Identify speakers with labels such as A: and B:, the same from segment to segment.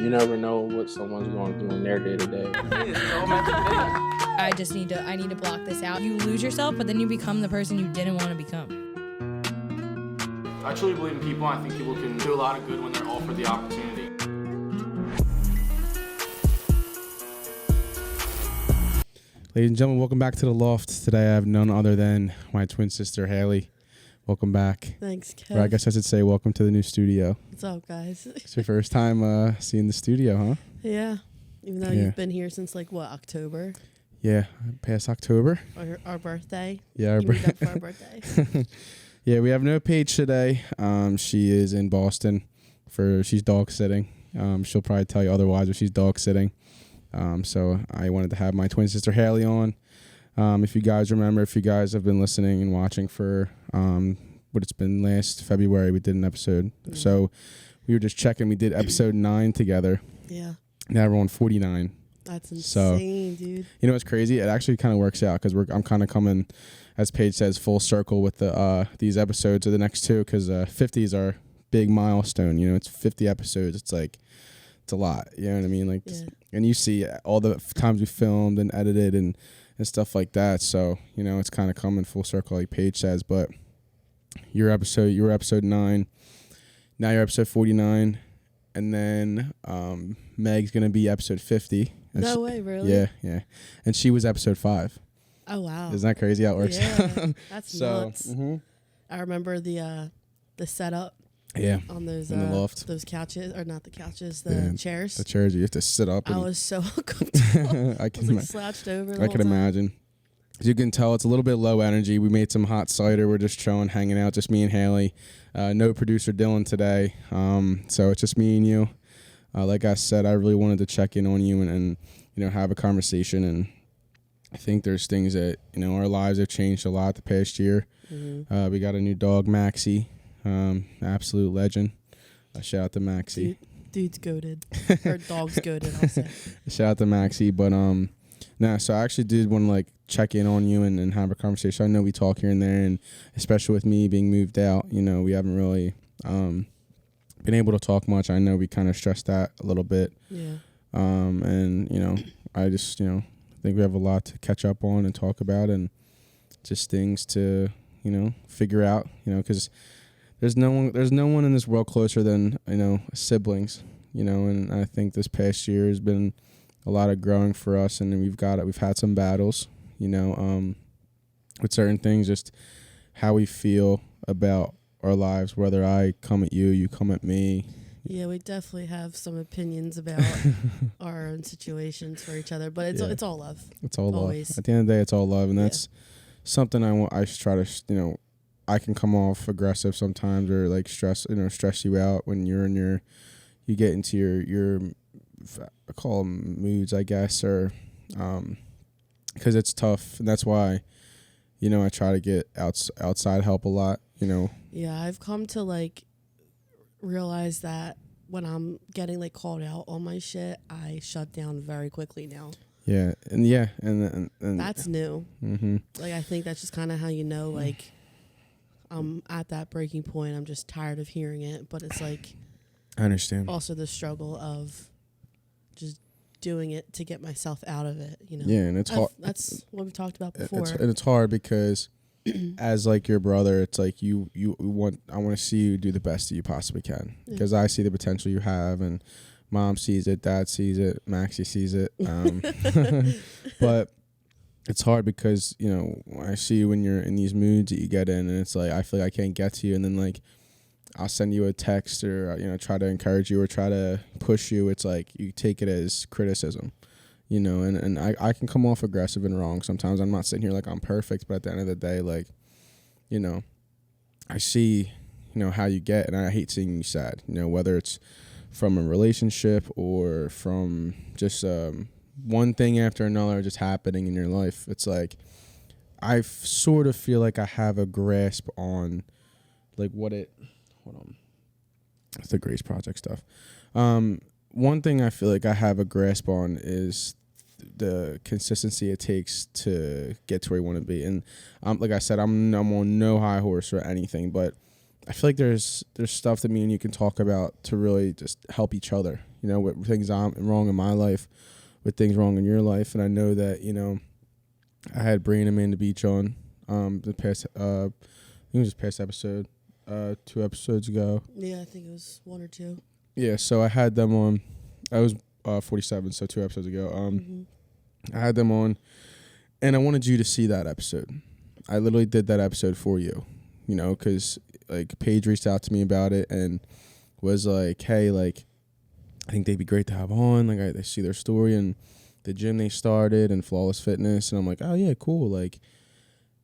A: You never know what someone's going to do in their day to day.
B: I need to block this out. You lose yourself, but then you become the person you didn't want to become.
C: I truly believe in people. I think people can do a lot of good when they're offered the opportunity.
D: Ladies and gentlemen, welcome back to the Loft. Today I have none other than my twin sister, Haley. Welcome back.
E: Thanks, Kev.
D: Or I guess I should say welcome to the new studio.
E: What's up, guys?
D: It's your first time seeing the studio, huh?
E: Yeah. Even though you've been here since, October?
D: Yeah, past October.
E: Or our birthday?
D: Yeah,
E: our birthday. For our birthday.
D: Yeah, we have no Paige today. She is in Boston. She's dog sitting. She'll probably tell you otherwise, but she's dog sitting. So I wanted to have my twin sister Haley on. If you guys have been listening and watching for what it's been last February, we did an episode. Mm-hmm. So we were just checking. We did episode 9 together.
E: Yeah.
D: Now we're on 49.
E: That's insane, dude.
D: You know what's crazy? It actually kind of works out because I'm kind of coming, as Paige says, full circle with these episodes of the next two because 50 is our big milestone. You know, it's 50 episodes. It's a lot. You know what I mean? And you see all the times we filmed and edited and stuff like that. So, you know, it's kind of coming full circle like Paige says. But you were episode 9. Now you're episode 49. And then Meg's going to be episode 50.
E: No way, really?
D: Yeah. And she was episode 5.
E: Oh, wow.
D: Isn't that crazy how it works?
E: Yeah, that's nuts.
D: Mm-hmm.
E: I remember the setup.
D: Yeah.
E: On those
D: in the loft.
E: Those couches, or not the couches, the chairs.
D: The chairs, you have to sit up.
E: I was so uncomfortable.
D: I was
E: slouched over.
D: I can imagine. As you can tell, it's a little bit low energy. We made some hot cider. We're just chilling, hanging out, just me and Haley. No producer Dylan today. So it's just me and you. Like I said, I really wanted to check in on you and have a conversation. And I think there's things that, our lives have changed a lot the past year. Mm-hmm. We got a new dog, Maxie. Absolute legend. Shout out to Maxie.
E: Dude's goated. Or dog's goated, I'll say.
D: Shout out to Maxie. But so I actually did want to check in on you and have a conversation. I know we talk here and there, and especially with me being moved out, we haven't really been able to talk much. I know we kind of stressed that a little bit.
E: Yeah.
D: And I just think we have a lot to catch up on and talk about, and just things to figure out. Because there's no one in this world closer than siblings. And I think this past year has been a lot of growing for us, and we've had some battles. With certain things, just how we feel about our lives, whether I come at you, you come at me.
E: Yeah, we definitely have some opinions about our own situations for each other, but it's all love.
D: It's all
E: always.
D: Love. At the end of the day, it's all love, and that's something I try to, I can come off aggressive sometimes or stress you out when you get into your I call them moods, I guess, or because it's tough, and that's why I try to get outside help a lot.
E: Yeah, I've come to realize that when I'm getting called out on my shit, I shut down very quickly now.
D: Yeah, and
E: that's new.
D: Mm-hmm.
E: I think that's just kind of how I'm at that breaking point. I'm just tired of hearing it, but it's
D: I understand.
E: Also the struggle of just doing it to get myself out of it,
D: Yeah, and it's hard.
E: That's what we've talked about before.
D: It's hard because as your brother, it's I want to see you do the best that you possibly can, because I see the potential you have, and Mom sees it, Dad sees it, Maxie sees it. But it's hard because, I see you when you're in these moods that you get in, and it's I feel I can't get to you, and then I'll send you a text or, try to encourage you or try to push you. It's you take it as criticism, and I can come off aggressive and wrong sometimes. I'm not sitting here I'm perfect, but at the end of the day, I see, how you get, and I hate seeing you sad, whether it's from a relationship or from just one thing after another just happening in your life. It's I sort of feel I have a grasp on what it, hold on, it's the Grace Project stuff. One thing I feel I have a grasp on is the consistency it takes to get to where you want to be. And like I said, I'm on no high horse or anything, but I feel there's stuff that me and you can talk about to really just help each other. you know, with things wrong in my life, with things wrong in your life. And I know that, you know, I had Brian and Amanda Beach on the past, I think it was this past episode, 2 episodes ago.
E: Yeah, I think it was 1 or 2.
D: Yeah, so I had them on. I was 47, so 2 episodes ago. I had them on, and I wanted you to see that episode. I literally did that episode for you, you know, because like Paige reached out to me about it and was like, "Hey, like, I think they'd be great to have on. Like, I see their story and the gym they started and Flawless Fitness." And I'm like, "Oh yeah, cool." Like,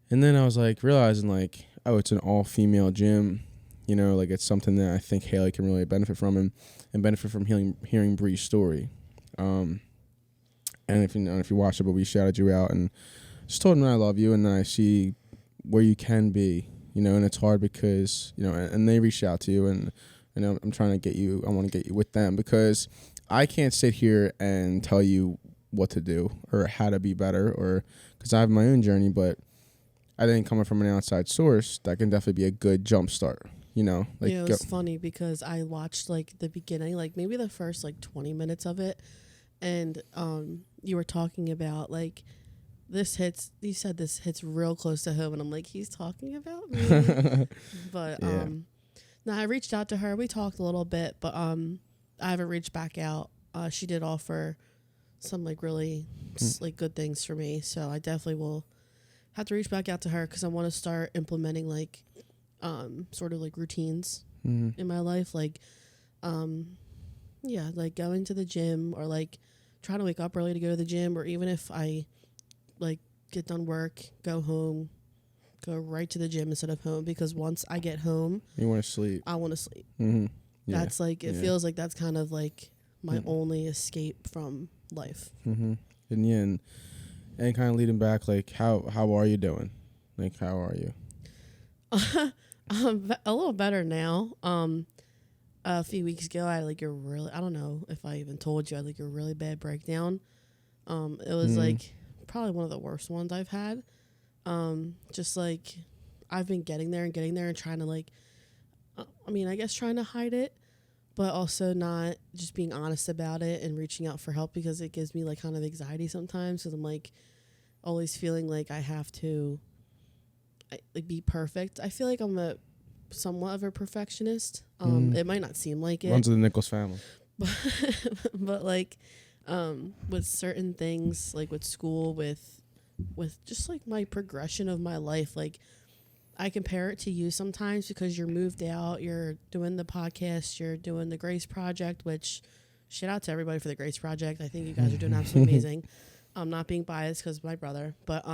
D: and then I was like realizing like, oh, it's an all-female gym. You know, like it's something that I think Haley can really benefit from and benefit from hearing Bree's story. And if you watch it, but we shouted you out and just told him I love you, and then I see where you can be, you know, and it's hard because, you know, and they reached out to you, and I'm trying to get you, I want to get you with them because I can't sit here and tell you what to do or how to be better, or because I have my own journey, but I think coming from an outside source, that can definitely be a good jump start, you know. Like,
E: yeah, it was funny because I watched like the beginning, like maybe the first like 20 minutes of it, and you were talking about like you said this hits real close to home, and I'm like, he's talking about me. But
D: yeah.
E: no, I reached out to her, we talked a little bit, but I haven't reached back out. She did offer some like really like good things for me, so I definitely will have to reach back out to her because I want to start implementing like sort of like routines in my life, like yeah, like going to the gym, or like trying to wake up early to go to the gym, or even if I like get done work, go home, go right to the gym instead of home, because once I get home,
D: you want to sleep.
E: I want to sleep.
D: Yeah.
E: That's like, it feels like that's kind of like my only escape from life.
D: And yeah, and kind of leading back, like how are you doing? Like, how are you?
E: A little better now. A few weeks ago, I had like I don't know if I even told you, I had like a really bad breakdown. It was like probably one of the worst ones I've had. Just like I've been getting there and trying to like, I guess trying to hide it, but also not just being honest about it and reaching out for help, because it gives me like kind of anxiety sometimes, because I'm like always feeling like I have to like be perfect. I feel like I'm somewhat of a perfectionist. It might not seem like it.
D: Runs in the Nichols family.
E: But like with certain things, like with school, with just like my progression of my life, like I compare it to you sometimes, because you're moved out, you're doing the podcast, you're doing the Grace Project, which shout out to everybody for the Grace Project. I think you guys are doing absolutely amazing. I'm not being biased because my brother, but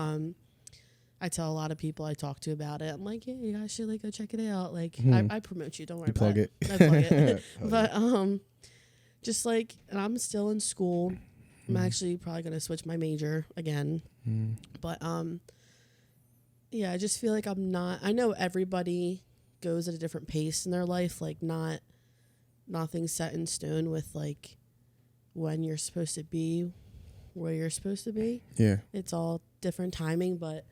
E: I tell a lot of people I talk to about it. I'm like, yeah, you guys should like go check it out. Like I promote you. Don't worry about it. I plug it. But just like, and I'm still in school. I'm actually probably gonna switch my major again. But yeah, I just feel like I'm not. I know everybody goes at a different pace in their life. Like nothing's set in stone with like when you're supposed to be, where you're supposed to be.
D: Yeah,
E: it's all different timing, but.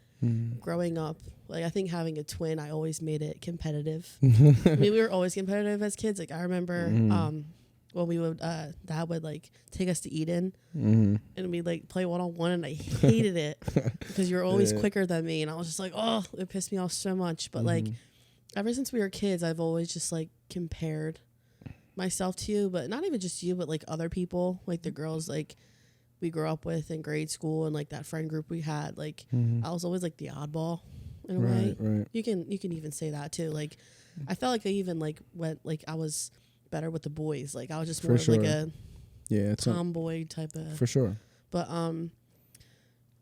E: Growing up, like I think having a twin, I always made it competitive. I mean, we were always competitive as kids. Like I remember when we would Dad would like take us to Eden and we'd like play 1-on-1, and I hated it because you were always quicker than me, and I was just like, oh, it pissed me off so much. But like ever since we were kids, I've always just like compared myself to you, but not even just you, but like other people, like the girls like we grew up with in grade school, and like that friend group we had, like I was always like the oddball in a way.
D: Right.
E: You can even say that too. Like I felt like I even like went like I was better with the boys. Like I was just more of like a tomboy type of.
D: For sure.
E: But I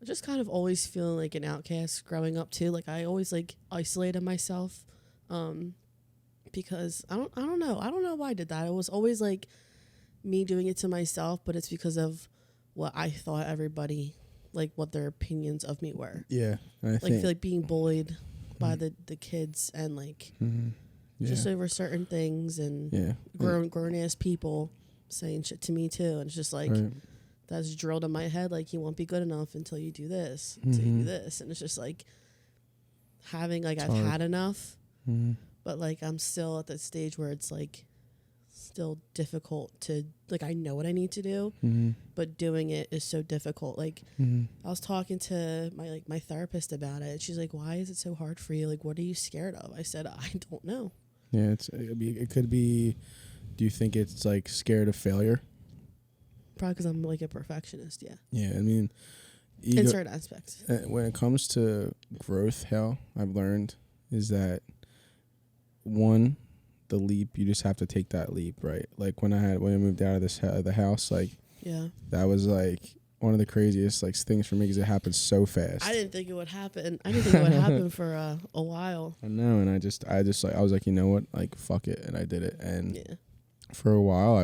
E: just kind of always feeling like an outcast growing up too. Like I always like isolated myself, because I don't know why I did that. It was always like me doing it to myself, but it's because of what I thought everybody, like what their opinions of me were.
D: Yeah. I
E: feel like being bullied by the kids, and like just over certain things, and grown ass people saying shit to me too. And it's just like, that's drilled in my head. Like, you won't be good enough until you do this, until you do this. And it's just like having like, I've had enough, but like I'm still at that stage where it's like still difficult to, like, I know what I need to do, but doing it is so difficult. Like, I was talking to my therapist about it. She's like, why is it so hard for you? Like, what are you scared of? I said, I don't know.
D: Yeah, it could be, do you think it's like scared of failure?
E: Probably because I'm like a perfectionist, yeah.
D: Yeah, I mean,
E: in certain aspects.
D: When it comes to growth, hell, I've learned is that one, the leap, you just have to take that leap, right? Like when I moved out of the house, like that was like one of the craziest like things for me because it happened so fast.
E: I didn't think it would happen. I didn't think it would happen for a while.
D: I know, and I was like, you know what, like fuck it, and I did it. And for a while,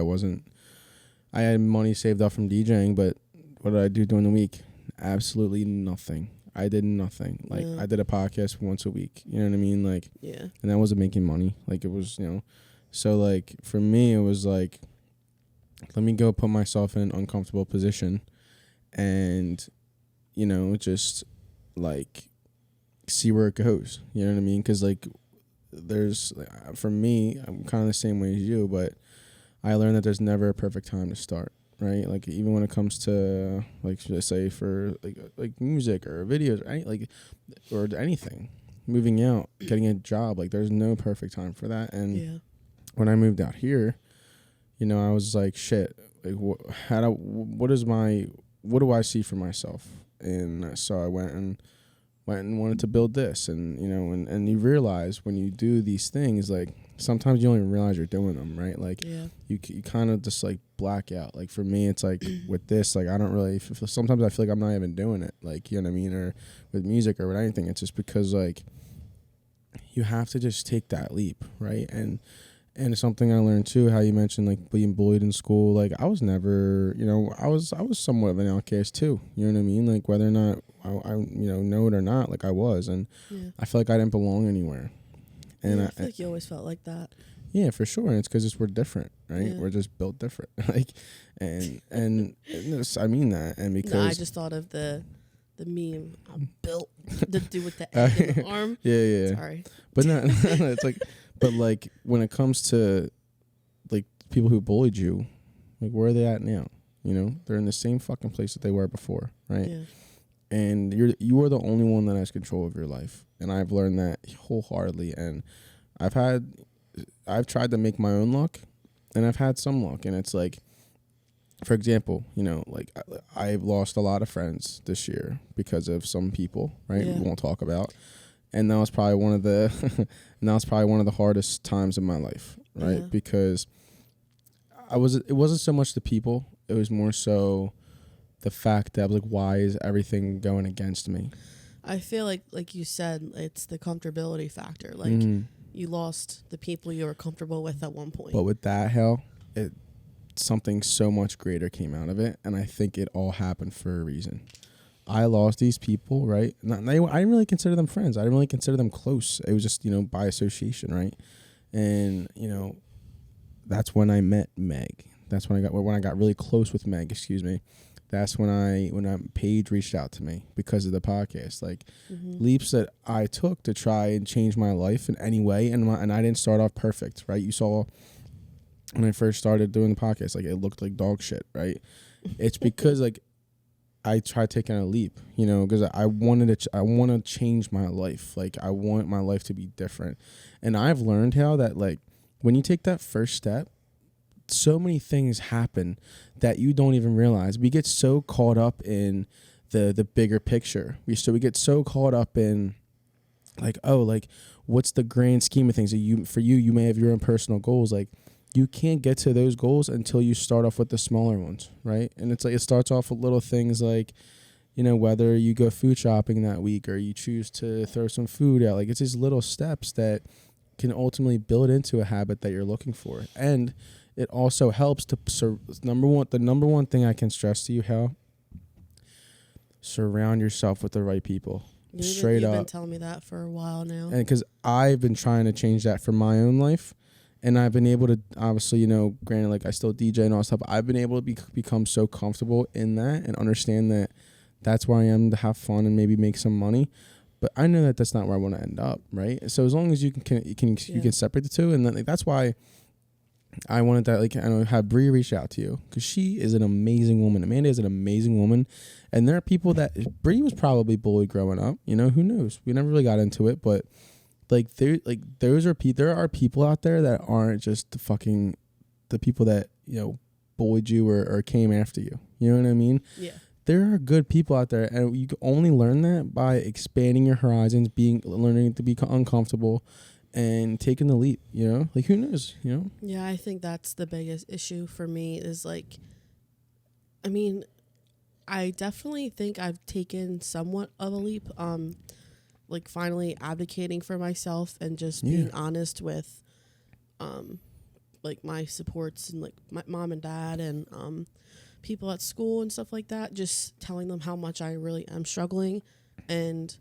D: I had money saved up from DJing, but what did I do during the week? Absolutely nothing. I did nothing. Like I did a podcast once a week. You know what I mean? Like, and that wasn't making money. Like it was, so like for me, it was like, let me go put myself in an uncomfortable position and, just like see where it goes. You know what I mean? Cause like for me, I'm kind of the same way as you, but I learned that there's never a perfect time to start. Right, like even when it comes to like should I say for like music or videos or or anything, moving out, getting a job, like there's no perfect time for that. And when I moved out here, I was like, shit, like what do I see for myself? And so I went and wanted to build this, and and you realize when you do these things, like sometimes you don't even realize you're doing them, right? Like you kind of just like black out. Like for me, it's like with this, like I don't really sometimes I feel like I'm not even doing it, like, you know what I mean? Or with music or with anything, it's just because like you have to just take that leap, right? And something I learned too, how you mentioned like being bullied in school, like I was never, I was somewhat of an outcast too, you know what I mean? Like whether or not I know it or not, like I was, and I feel like I didn't belong anywhere. And
E: I feel like you always felt like that. Yeah,
D: for sure. And it's because we're different, right? Yeah. We're just built different. Like, and I mean that. And because
E: I just thought of the meme, I'm built to do with the egg in the arm.
D: Yeah.
E: Sorry.
D: But no, it's like, but like when it comes to like people who bullied you, like where are they at now? They're in the same fucking place that they were before, right? Yeah. And you are the only one that has control of your life. And I've learned that wholeheartedly. And I've tried to make my own luck, and I've had some luck. And it's like, for example, like I've lost a lot of friends this year because of some people, right? We won't talk about. And that was probably one of the hardest times in my life, right? Because it wasn't so much the people, it was more so the fact that like, why is everything going against me?
E: I feel like you said, it's the comfortability factor. Like you lost the people you were comfortable with at one point.
D: But with that, something so much greater came out of it, and I think it all happened for a reason. I lost these people, right? I didn't really consider them friends. I didn't really consider them close. It was just, by association, right? And, that's when I met Meg. That's when I got really close with Meg, excuse me. That's when Paige reached out to me because of the podcast. Like leaps that I took to try and change my life in any way, and I didn't start off perfect, right? You saw when I first started doing the podcast, like it looked like dog shit, right? It's because like I tried taking a leap, because I want to change my life. Like I want my life to be different, and I've learned how that like when you take that first step, so many things happen that you don't even realize. We get so caught up in the bigger picture. We get so caught up in like, oh, like what's the grand scheme of things? You may have your own personal goals. Like you can't get to those goals until you start off with the smaller ones, right? And it's like it starts off with little things like, whether you go food shopping that week or you choose to throw some food out. Like it's these little steps that can ultimately build into a habit that you're looking for. And it also helps to the number one thing I can stress to you, Hal, surround yourself with the right people. You've
E: been telling me that for a while now.
D: And because I've been trying to change that for my own life, and I've been able to, obviously, granted, like I still DJ and all that stuff, I've been able to become so comfortable in that and understand that that's where I am to have fun and maybe make some money. But I know that that's not where I want to end up, right? So as long as you can separate the two, and then, like, that's why I wanted that, like, I know, have Bree reach out to you because she is an amazing woman. Amanda is an amazing woman, and there are people that Bree was probably bullied growing up. You know, who knows? We never really got into it, but there are people out there that aren't just the people that, you know, bullied you or came after you. You know what I mean?
E: Yeah.
D: There are good people out there, and you can only learn that by expanding your horizons, learning to be uncomfortable, and taking the leap. You know, like, who knows? You know.
E: Yeah, I think that's the biggest issue for me is like, I mean, I definitely think I've taken somewhat of a leap. Like finally advocating for myself and just being honest with, like my supports and like my mom and dad and people at school and stuff like that. Just telling them how much I really am struggling, and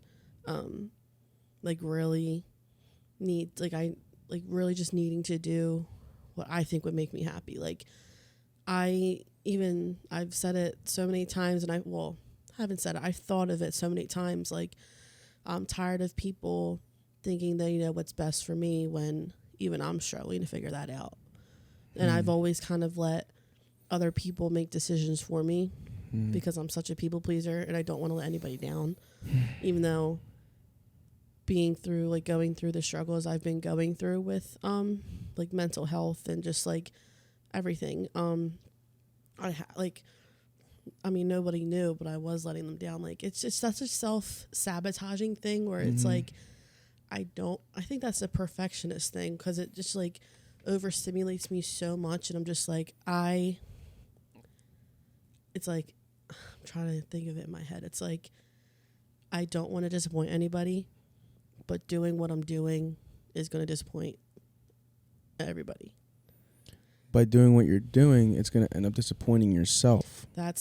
E: like really really just needing to do what I think would make me happy. Like I've said it so many times, and I haven't said it. I've thought of it so many times. Like I'm tired of people thinking they know what's best for me when even I'm struggling to figure that out. And I've always kind of let other people make decisions for me because I'm such a people pleaser and I don't want to let anybody down. Even though going through the struggles I've been going through with like mental health and just like everything. Nobody knew, but I was letting them down. Like, it's just such a self-sabotaging thing where it's like, I think that's a perfectionist thing because it just like overstimulates me so much. And I'm just like, it's like, I'm trying to think of it in my head. It's like, I don't want to disappoint anybody, but doing what I'm doing is going to disappoint everybody.
D: By doing what you're doing, it's going to end up disappointing yourself.
E: That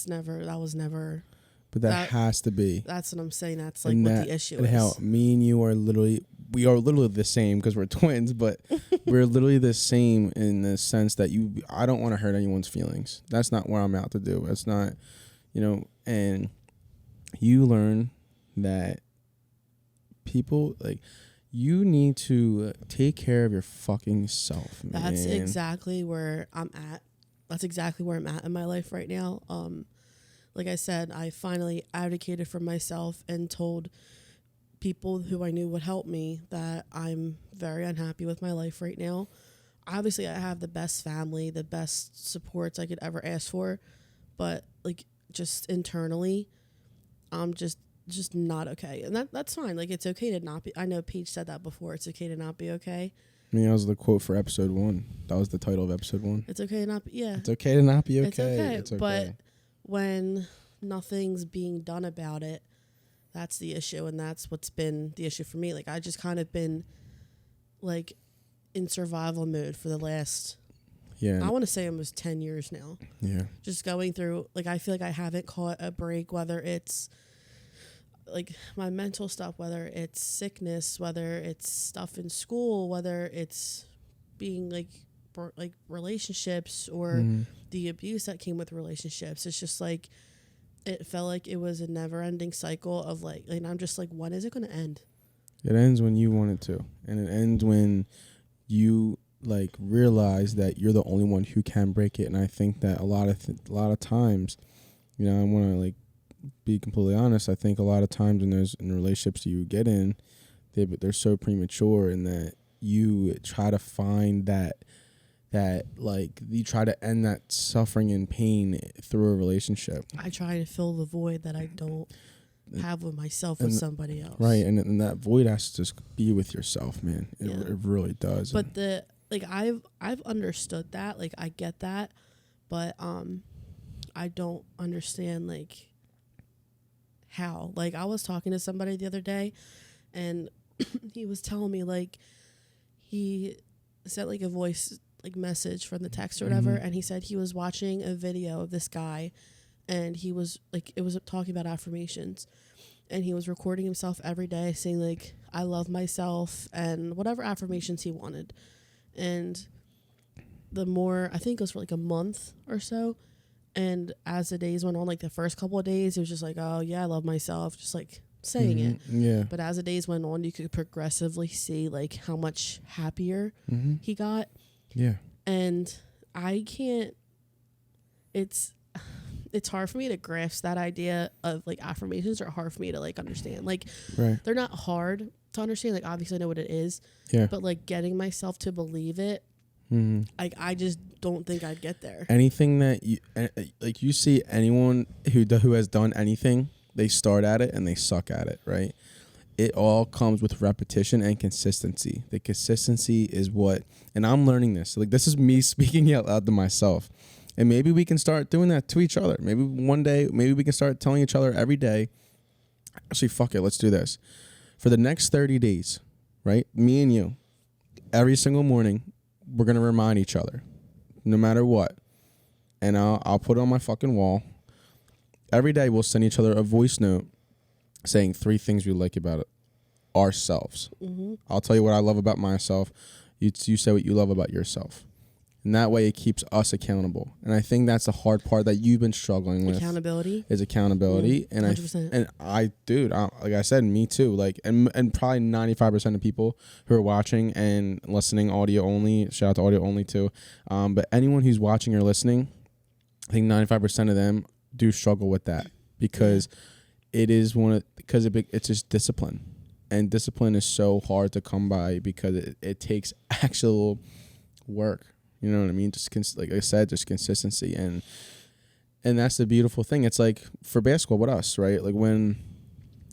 E: was never.
D: But that has to be.
E: That's what I'm saying. That's like what the issue is.
D: How me and you are literally the same because we're twins, but we're literally the same in the sense that I don't want to hurt anyone's feelings. That's not what I'm out to do. That's not, you know, and you learn that people like, you need to take care of your fucking self, man.
E: That's exactly where I'm at. That's exactly where I'm at in my life right now. Like I said, I finally advocated for myself and told people who I knew would help me that I'm very unhappy with my life right now. Obviously, I have the best family, the best supports I could ever ask for, but like just internally, I'm just not okay. And that's fine. Like, it's okay to not be. I know Paige said that before. It's okay to not be okay.
D: I mean, that was the quote for episode 1. That was the title of episode 1.
E: It's okay to not be. Yeah.
D: It's okay to not be okay.
E: It's okay. But when nothing's being done about it, that's the issue. And that's what's been the issue for me. Like, I just kind of been like in survival mode for the last, I want to say almost 10 years now.
D: Yeah.
E: Just going through, like, I feel like I haven't caught a break, whether it's like my mental stuff, whether it's sickness, whether it's stuff in school, whether it's being like relationships or the abuse that came with relationships. It's just like, it felt like it was a never ending cycle of like, and I'm just like, when is it going to end?
D: It ends when you want it to. And it ends when you like realize that you're the only one who can break it. And I think that a lot of times, you know, I want to like be completely honest. I think a lot of times in relationships you get in, they're so premature, in that you try to find that like you try to end that suffering and pain through a relationship.
E: I try to fill the void that I don't have with myself with somebody else.
D: Right, and that void has to just be with yourself, man. It really does.
E: But I've understood that. Like, I get that, but I don't understand like how. Like, I was talking to somebody the other day, and he was telling me like he sent like a voice like message from the text or whatever, and he said he was watching a video of this guy, and he was like, it was talking about affirmations, and he was recording himself every day saying like, I love myself, and whatever affirmations he wanted. And the more, I think it was for like a month or so, and as the days went on, like the first couple of days, it was just like, oh yeah, I love myself, just like saying it.
D: Yeah.
E: But as the days went on, you could progressively see like how much happier he got.
D: Yeah.
E: And I can't, it's hard for me to grasp that idea of like affirmations are hard for me to like understand. Like they're not hard to understand. Like obviously I know what it is, but like getting myself to believe it, like I just don't think I'd get there.
D: Anything that you like, you see anyone who has done anything, they start at it and they suck at it, right? It all comes with repetition and consistency. The consistency is what, and I'm learning this. Like this is me speaking out loud to myself. And maybe we can start doing that to each other. Maybe one day, maybe we can start telling each other every day, actually, fuck it, let's do this. For the next 30 days, right? Me and you, every single morning, we're going to remind each other, no matter what. And I'll put it on my fucking wall. Every day, we'll send each other a voice note saying 3 things we like about ourselves. I'll tell you what I love about myself. You say what you love about yourself. And that way it keeps us accountable. And I think that's the hard part that you've been struggling with.
E: Accountability.
D: Is accountability. And
E: 100%.
D: Dude, like I said, me too. Like, and probably 95% of people who are watching and listening audio only, shout out to audio only too. But anyone who's watching or listening, I think 95% of them do struggle with that because it's just discipline. And discipline is so hard to come by because it takes actual work. You know what I mean? Just like I said, just consistency, and that's the beautiful thing. It's like for basketball with us, right? Like when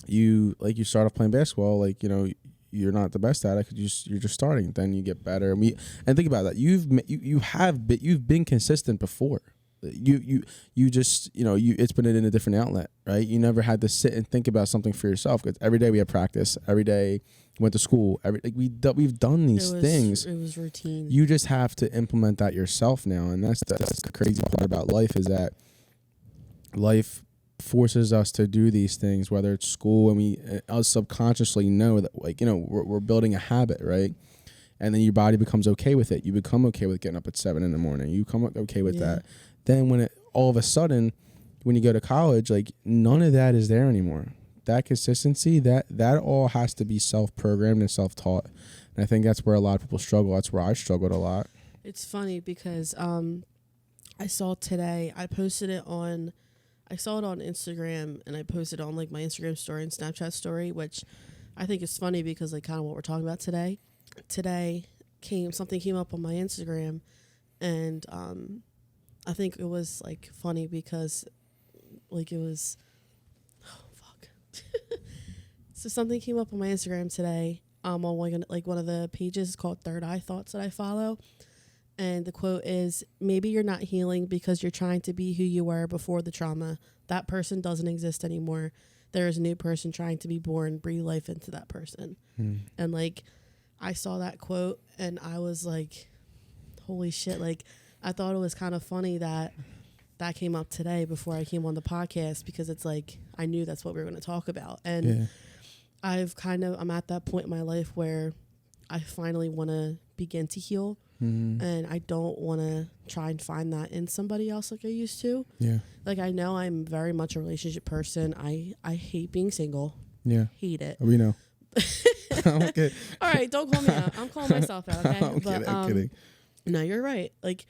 D: you start off playing basketball, like you're not the best at it because you're just starting. Then you get better, and think about that. You've been consistent before. You just it's been in a different outlet, right? You never had to sit and think about something for yourself because every day we had practice, every day went to school, we've done these things.
E: It was routine.
D: You just have to implement that yourself now, and that's the crazy part about life is that life forces us to do these things, whether it's school, and we subconsciously know that we're building a habit, right? And then your body becomes okay with it. You become okay with getting up at 7 a.m. You become okay with that. Then when all of a sudden, when you go to college, like none of that is there anymore. That consistency, that all has to be self-programmed and self-taught. And I think that's where a lot of people struggle. That's where I struggled a lot.
E: It's funny because I saw today, I saw it on Instagram and I posted on like my Instagram story and Snapchat story, which I think is funny because like kind of what we're talking about today. Today something came up on my Instagram and I think it was like funny because like it was so something came up on my Instagram today on one of the pages called Third Eye Thoughts that I follow, and the quote is, maybe you're not healing because you're trying to be who you were before the trauma. That person doesn't exist anymore. There is a new person trying to be born. Breathe life into that person. And like I saw that quote and I was like, holy shit. Like I thought it was kind of funny that came up today before I came on the podcast because it's like I knew that's what we were going to talk about. And I'm at that point in my life where I finally want to begin to heal. And I don't want to try and find that in somebody else like I used to. Like I know I'm very much a relationship person. I hate being single. Hate it.
D: We know. Okay.
E: All right, don't call me out. I'm calling myself out, okay?
D: I'm kidding.
E: No, you're right. Like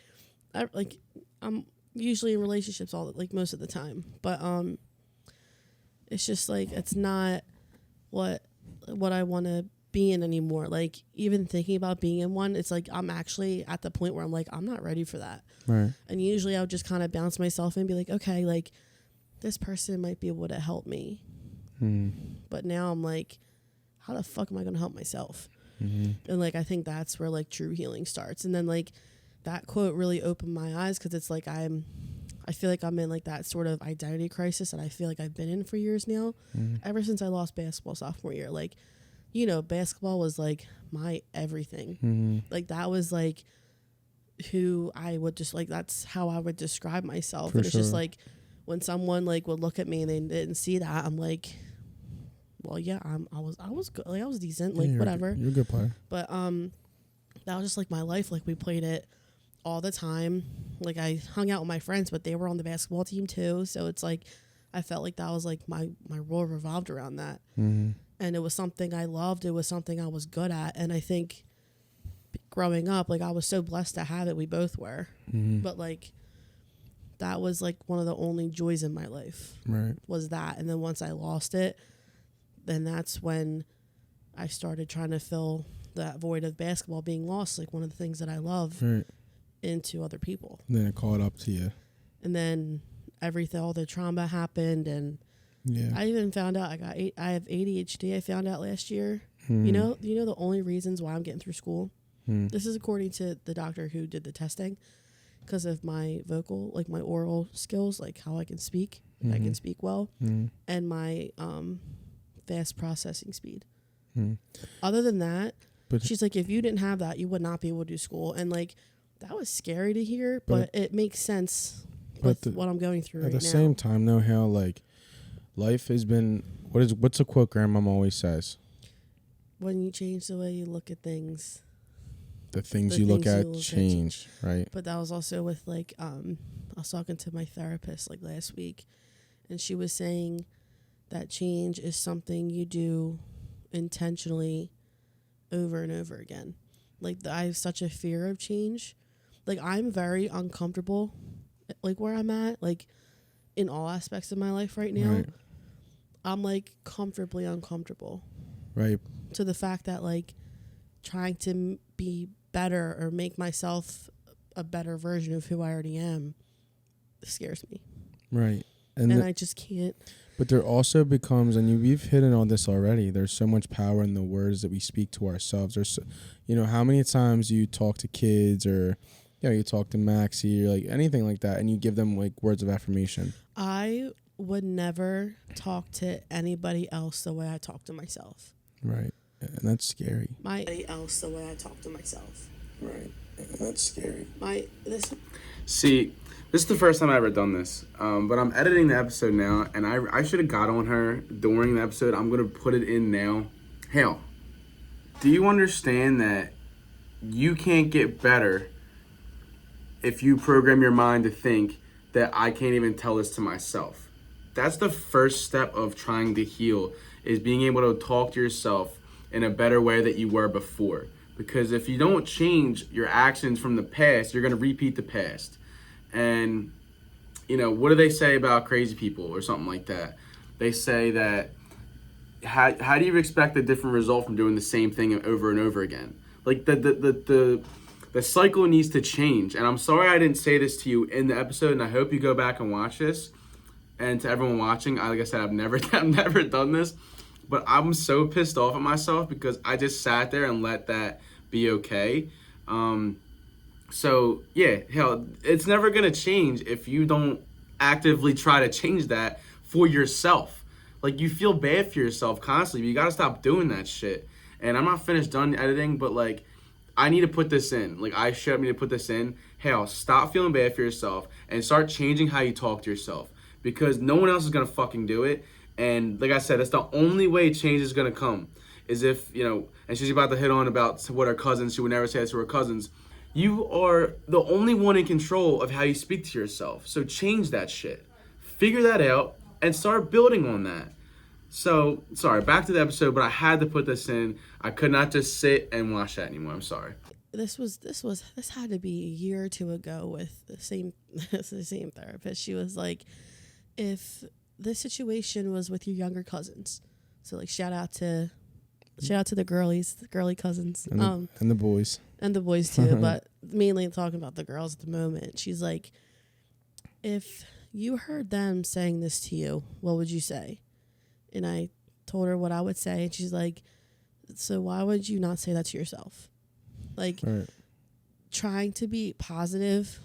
E: I'm usually in relationships most of the time. But it's just like it's not what I want to be in anymore. Like even thinking about being in one, it's like I'm actually at the point where I'm like I'm not ready for that.
D: Right.
E: And usually I would just kind of bounce myself in and be like, okay, like this person might be able to help me. But now I'm like, how the fuck am I going to help myself? And like I think that's where like true healing starts. And then like that quote really opened my eyes because it's like I feel like I'm in like that sort of identity crisis that I feel like I've been in for years now. Ever since I lost basketball sophomore year. Like, basketball was like my everything. Like that was like who I would just like, that's how I would describe myself. And it's just like when someone like would look at me and they didn't see that, I'm like, well, yeah, I was good. Like I was decent, like whatever.
D: You're a good player.
E: But that was just like my life. Like we played it all the time. Like I hung out with my friends, but they were on the basketball team too. So it's like I felt like that was like my world revolved around that. And it was something I loved. It was something I was good at. And I think growing up, like I was so blessed to have it. We both were. But like that was like one of the only joys in my life.
D: Right.
E: Was that. And then once I lost it, then that's when I started trying to fill that void of basketball being lost, like one of the things that I love, into other people.
D: And then it caught up to you.
E: And then all the trauma happened, and I even found out I have ADHD. I found out last year. You know the only reasons why I'm getting through school. This is according to the doctor who did the testing, because of my vocal, like my oral skills, like how I can speak, I can speak well, and my fast processing speed. Other than that, but she's like, if you didn't have that, you would not be able to do school. And like that was scary to hear, but it makes sense with what I'm going through right now. At the
D: same time, though, how like life has been. What's a quote grandmom always says? When you change the way you look at things, the things you look at change, right? But that was also with like I was talking to my therapist like last week, and she was saying that change is something you do intentionally over and over again. Like I have such a fear of change. Like I'm very uncomfortable like where I'm at, like in all aspects of my life right now. Right. I'm like comfortably uncomfortable. Right. To the fact that like trying to be better or make myself a better version of who I already am scares me. Right. And I just can't. But there also becomes, and we've hidden on this already, there's so much power in the words that we speak to ourselves. There's, how many times you talk to kids or, you talk to Maxie or like anything like that, and you give them like words of affirmation. I would never talk to anybody else the way I talk to myself. Right. And that's scary. Anybody else the way I talk to myself. Right. And that's scary.
C: See, this is the first time I've ever done this, but I'm editing the episode now, and I should have got on her during the episode. I'm going to put it in now. Hell, do you understand that you can't get better if you program your mind to think that I can't even tell this to myself? That's the first step of trying to heal, is being able to talk to yourself in a better way that you were before. Because if you don't change your actions from the past, you're going to repeat the past. And, what do they say about crazy people or something like that? They say that, how do you expect a different result from doing the same thing over and over again? Like, the cycle needs to change. And I'm sorry I didn't say this to you in the episode, and I hope you go back and watch this. And to everyone watching, like I said, I've never done this. But I'm so pissed off at myself because I just sat there and let that be okay. So, yeah, hell, it's never going to change if you don't actively try to change that for yourself. Like, you feel bad for yourself constantly. You got to stop doing that shit. And I'm not finished done editing, but, like, I need to put this in. Like, I should need to put this in. Hell, stop feeling bad for yourself and start changing how you talk to yourself. Because no one else is going to fucking do it. And like I said, that's the only way change is going to come. Is if, and she's about to hit on about what her cousins, she would never say that to her cousins. You are the only one in control of how you speak to yourself. So change that shit. Figure that out and start building on that. So, sorry, back to the episode, but I had to put this in. I could not just sit and watch that anymore. I'm sorry. This had to be a year or two ago with the same therapist. She was like, if this situation was with your younger cousins, so like shout out to the girly cousins, and the boys. And the boys too, but mainly talking about the girls at the moment. She's like, if you heard them saying this to you, what would you say? And I told her what I would say, and she's like, so why would you not say that to yourself? Like, right. Trying to be positive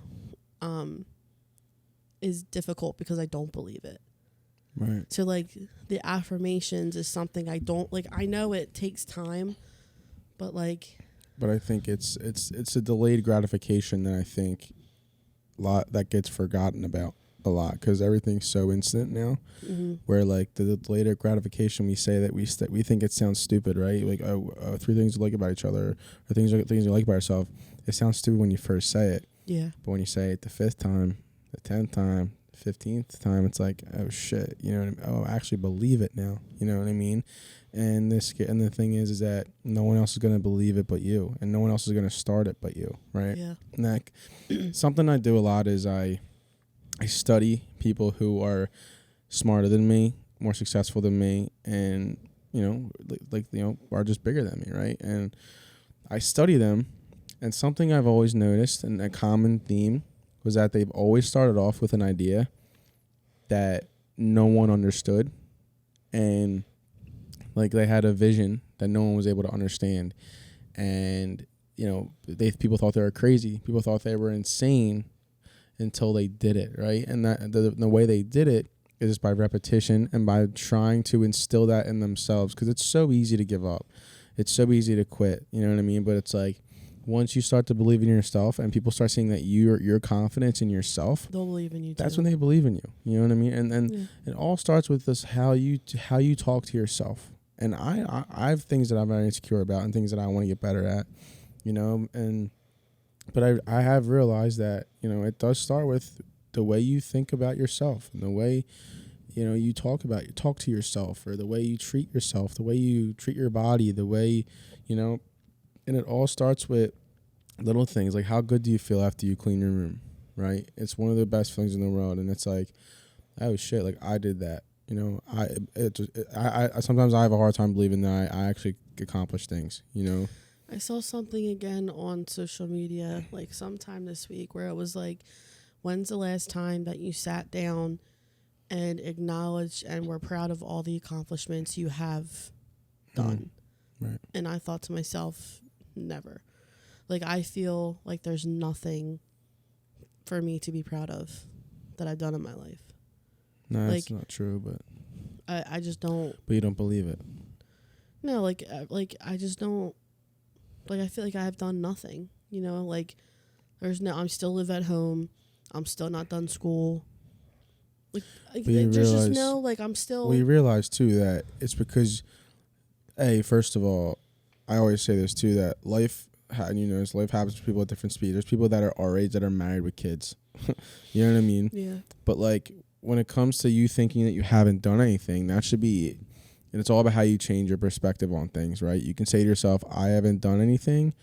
C: is difficult because I don't believe it. Right. So, like, the affirmations is something I don't, like, I know it takes time, but, like... But I think it's a delayed gratification that I think that gets forgotten about a lot because everything's so instant now. Mm-hmm. Where like the delayed gratification, we say that we think it sounds stupid, right? Like 3 things you like about each other, or things you like about yourself. It sounds stupid when you first say it. Yeah. But when you say it the 5th time, the 10th time,
D: 15th time, it's like, oh shit, you know what I mean? Oh, I actually believe it now. You know what I mean? And the thing is that no one else is going to believe it but you, and no one else is going to start it but you, right?
E: Yeah.
D: And like, something I do a lot is I study people who are smarter than me, more successful than me, and are just bigger than me, right? And I study them, and something I've always noticed, and a common theme, was that they've always started off with an idea that no one understood, and like they had a vision that no one was able to understand, and people thought they were crazy, people thought they were insane until they did it, right? And that the way they did it is by repetition and by trying to instill that in themselves, because it's so easy to give up, it's so easy to quit, you know what I mean? But it's like, once you start to believe in yourself and people start seeing that your confidence in yourself,
E: they'll believe in you too.
D: That's when they believe in you. You know what I mean? And it all starts with this, how you talk to yourself. And I have things that I'm very insecure about and things that I want to get better at, but I have realized that, it does start with the way you think about yourself, and the way, you talk to yourself, or the way you treat yourself, the way you treat your body, the way, and it all starts with little things, like how good do you feel after you clean your room, right? It's one of the best feelings in the world, and it's like, oh shit, like I did that. I sometimes I have a hard time believing that I actually accomplish things.
E: I saw something again on social media like sometime this week where it was like, when's the last time that you sat down and acknowledged and were proud of all the accomplishments you have done?
D: Right.
E: And I thought to myself, never. Like, I feel like there's nothing for me to be proud of that I've done in my life.
D: No, that's not true, but
E: I just don't.
D: But you don't believe it.
E: No, like I just don't. Like, I feel like I've done nothing. Like I'm still live at home. I'm still not done school. There's just no, like, I'm still.
D: Well, you realize too that it's because, first of all, I always say this too, that life happens to people at different speeds. There's people that are our age that are married with kids. You know what I mean?
E: Yeah.
D: But like, when it comes to you thinking that you haven't done anything, that should be, and it's all about how you change your perspective on things, right? You can say to yourself, I haven't done anything,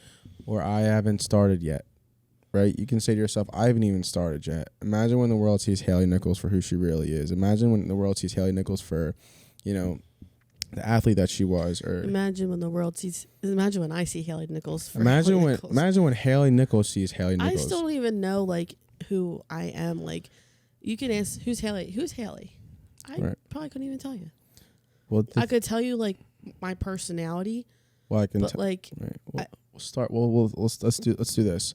D: or I haven't started yet, right? You can say to yourself, I haven't even started yet. Imagine when the world sees Haley Nichols for who she really is. Imagine when the world sees Haley Nichols for, the athlete that she was. Or
E: imagine when I see Haley Nichols for
D: imagine
E: Haley Nichols.
D: Imagine when Haley Nichols sees Haley Nichols.
E: I still don't even know, like, who I am. Like, you can ask, who's Haley? Who's Haley? I probably couldn't even tell you. Well, I could tell you, like, my personality.
D: Well, I can.
E: But like,
D: right. We'll start. Let's do this.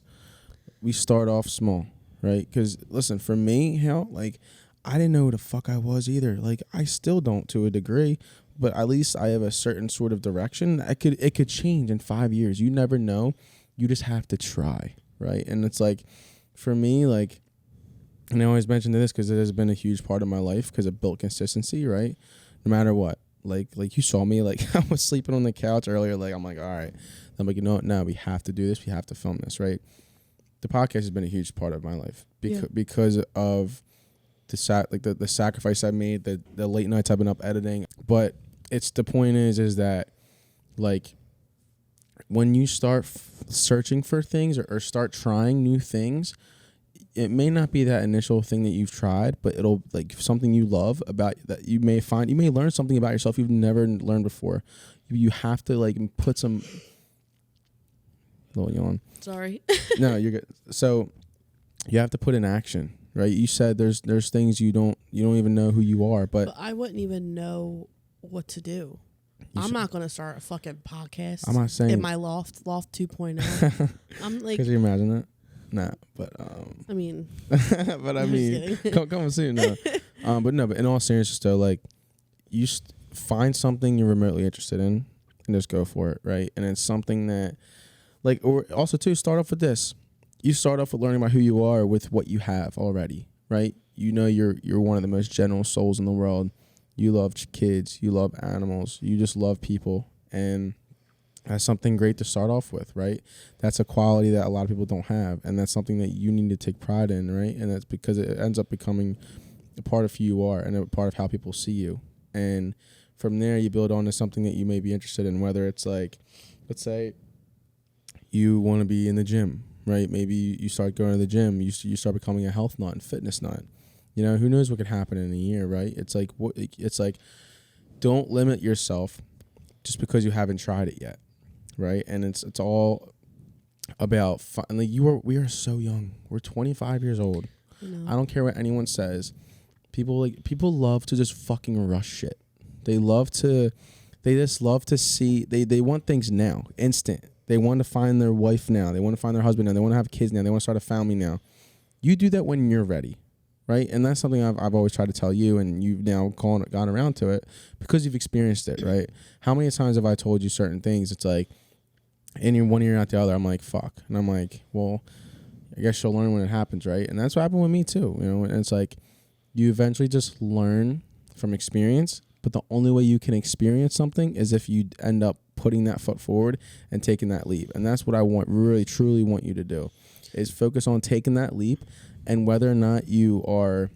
D: We start off small, right? Because listen, for me, like, I didn't know who the fuck I was either. Like, I still don't to a degree, but at least I have a certain sort of direction. It could change in 5 years. You never know. You just have to try, right? And it's like, for me, like, and I always mention this because it has been a huge part of my life because it built consistency, right? No matter what. Like you saw me, like, I was sleeping on the couch earlier. Like, I'm like, all right. I'm like, no, we have to do this. We have to film this, right? The podcast has been a huge part of my life because of the sacrifice I made, the late nights I've been up editing. But it's the point is that, like, when you start searching for things or start trying new things, it may not be that initial thing that you've tried, but it'll, like, something you love about that you may learn something about yourself you've never learned before. You have to, like, put some little yawn.
E: Sorry.
D: No, you're good. So you have to put in action, right? You said there's things you don't even know who you are, but
E: I wouldn't even know what to do. I'm not going to start a fucking podcast.
D: I'm not saying
E: in my loft 2.0. I'm like,
D: could you imagine that? Nah, but
E: I mean,
D: but I mean, come soon. No. But in all seriousness though, like, you find something you're remotely interested in and just go for it, right? And it's something that, like, or also too, start off with this. You start off with learning about who you are with what you have already, right? You're one of the most general souls in the world. You love kids, you love animals, you just love people, and that's something great to start off with, right? That's a quality that a lot of people don't have, and that's something that you need to take pride in, right? And that's because it ends up becoming a part of who you are and a part of how people see you. And from there, you build on to something that you may be interested in, whether it's like, let's say you want to be in the gym, right? Maybe you start going to the gym, you start becoming a health nut and fitness nut. You know, who knows what could happen in a year, right? It's like don't limit yourself just because you haven't tried it yet, right? And it's all about fun. Like we are so young. We're 25 years old. I don't care what anyone says. People love to just fucking rush shit. They just love to see. They want things now, instant. They want to find their wife now. They want to find their husband now. They want to have kids now. They want to start a family now. You do that when you're ready, right? And that's something I've always tried to tell you, and you've now gone around to it because you've experienced it, right? How many times have I told you certain things? It's like, in your one ear out the other, I'm like, fuck. And I'm like, well, I guess you'll learn when it happens, right? And that's what happened with me too. You know, and it's like you eventually just learn from experience, but the only way you can experience something is if you end up putting that foot forward and taking that leap. And that's what I really, truly want you to do, is focus on taking that leap. And whether or not you are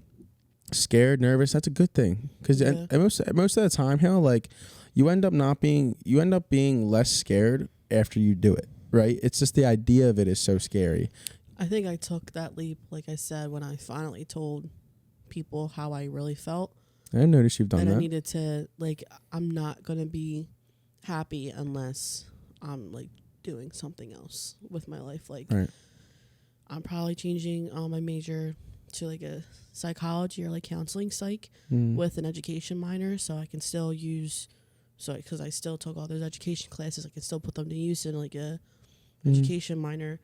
D: scared, nervous, that's a good thing. Because most of the time, like you end up being less scared after you do it, right? It's just the idea of it is so scary.
E: I think I took that leap, like I said, when I finally told people how I really felt.
D: I noticed you've done that.
E: And I needed to, like, I'm not going to be happy unless I'm, like, doing something else with my life. Like,
D: right.
E: I'm probably changing my major to, like, a psychology or, like, counseling psych with an education minor, so I can still use, because I still took all those education classes, I can still put them to use in, like, a education minor.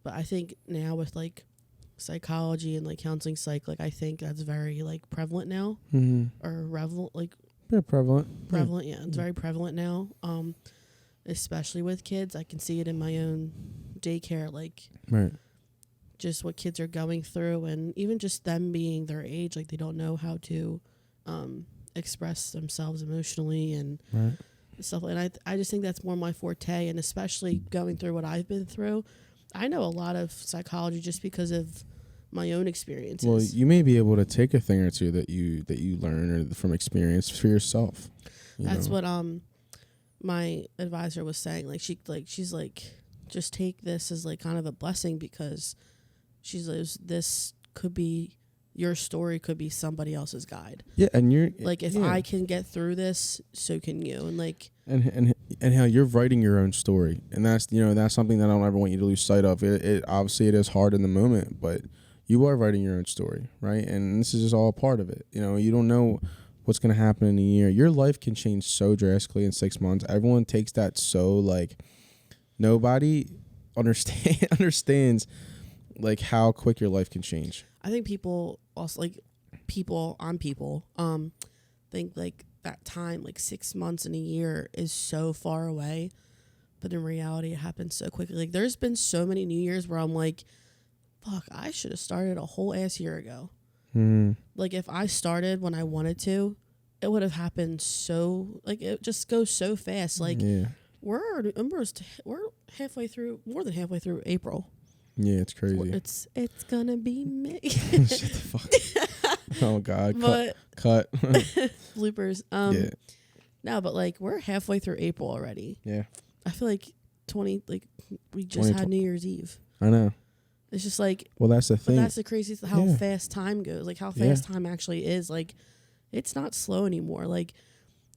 E: But I think now with, like, psychology and like counseling psych, like I think that's very like prevalent now, or relevant, like
D: prevalent.
E: Yeah, it's very prevalent now. Especially with kids, I can see it in my own daycare, like
D: right.
E: Just what kids are going through, and even just them being their age, like they don't know how to express themselves emotionally and stuff. And I just think that's more my forte, and especially going through what I've been through. I know a lot of psychology just because of my own experiences.
D: Well, you may be able to take a thing or two that you learn or from experience for yourself.
E: That's what my advisor was saying. Like she's like, just take this as like kind of a blessing, because this could be your story, could be somebody else's guide.
D: Yeah, and you're
E: like, if I can get through this, so can you. And like,
D: and how you're writing your own story, and that's that's something that I don't ever want you to lose sight of. It obviously it is hard in the moment, but you are writing your own story, right? And this is just all a part of it. You don't know what's going to happen in a year. Your life can change so drastically in 6 months. Everyone takes that so like, nobody understands like how quick your life can change.
E: I think people also, like, people think like that time, like 6 months in a year, is so far away, but in reality it happens so quickly. Like, there's been so many New Year's where I'm like, fuck, I should have started a whole ass year ago. Like, if I started when I wanted to, it would have happened so, like, it just goes so fast. Like, we're halfway through, more than halfway through April.
D: Yeah, it's crazy.
E: It's gonna be May.
D: Shut the fuck. Oh God. Cut.
E: Bloopers.
D: Yeah.
E: No, but like, we're halfway through April already.
D: Yeah.
E: I feel like we just had New Year's Eve.
D: I know.
E: It's just like,
D: well, that's the thing.
E: But that's the craziest, how fast time goes. Like, how fast time actually is. Like, it's not slow anymore. Like,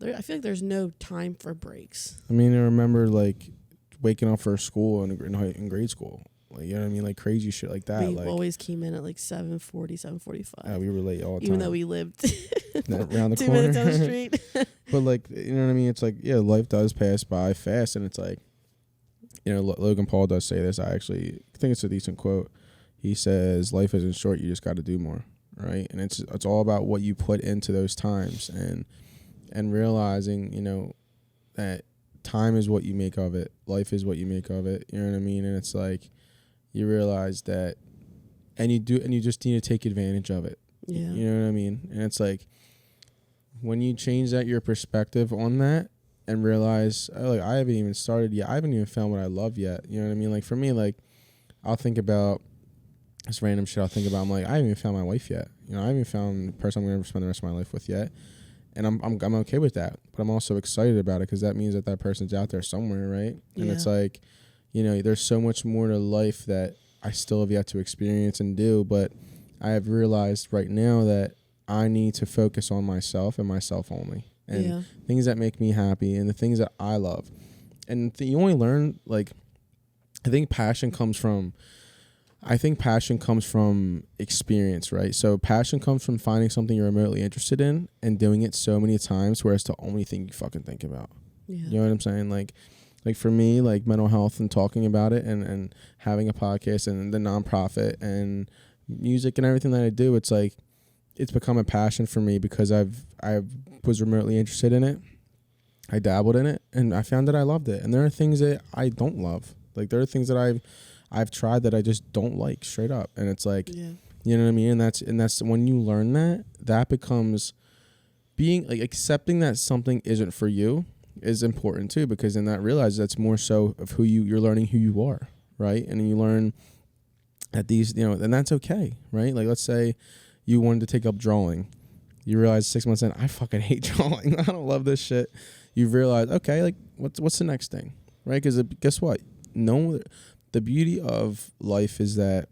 E: I feel like there's no time for breaks.
D: I mean, I remember like waking up for school in grade school. Like, you know what I mean? Like crazy shit like that.
E: We
D: like,
E: always came in at like 7:40, 7:45.
D: Yeah, we were late all the time.
E: Even though we lived
D: around the
E: 2
D: corner.
E: minutes down the street.
D: But like, you know what I mean? It's like, yeah, life does pass by fast, and it's like, Logan Paul does say this. I think it's a decent quote. He says, "Life isn't short. You just got to do more." Right? And it's all about what you put into those times, and realizing, that time is what you make of it. Life is what you make of it. You know what I mean? And it's like, you realize that, and you just need to take advantage of it.
E: Yeah.
D: You know what I mean? And it's like, when you change your perspective on that and realize, oh, like, I haven't even started yet. I haven't even found what I love yet. You know what I mean? Like, for me, like, I'll think about This random shit I'll think about. I'm like, I haven't even found my wife yet. You know, I haven't even found the person I'm going to spend the rest of my life with yet. And I'm okay with that. But I'm also excited about it because that means that person's out there somewhere, right? And it's like, you know, there's so much more to life that I still have yet to experience and do. But I have realized right now that I need to focus on myself and myself only. And things that make me happy and the things that I love. And you only learn, like, I think passion comes from experience, right? So passion comes from finding something you're remotely interested in and doing it so many times where it's the only thing you fucking think about. Yeah. You know what I'm saying? Like for me, like mental health and talking about it and having a podcast and the nonprofit and music and everything that I do, it's like, it's become a passion for me because I was remotely interested in it. I dabbled in it and I found that I loved it. And there are things that I don't love. Like there are things that I've tried that I just don't like straight up. And it's like, you know what I mean? And that's when you learn that becomes being like accepting that something isn't for you is important too, because then that realizes that's more so of who you're learning who you are. Right. And you learn that these, you know, and that's okay. Right. Like let's say you wanted to take up drawing. You realize 6 months in, I fucking hate drawing. I don't love this shit. You've realized, okay, like what's the next thing? Right. Because guess what? The beauty of life is that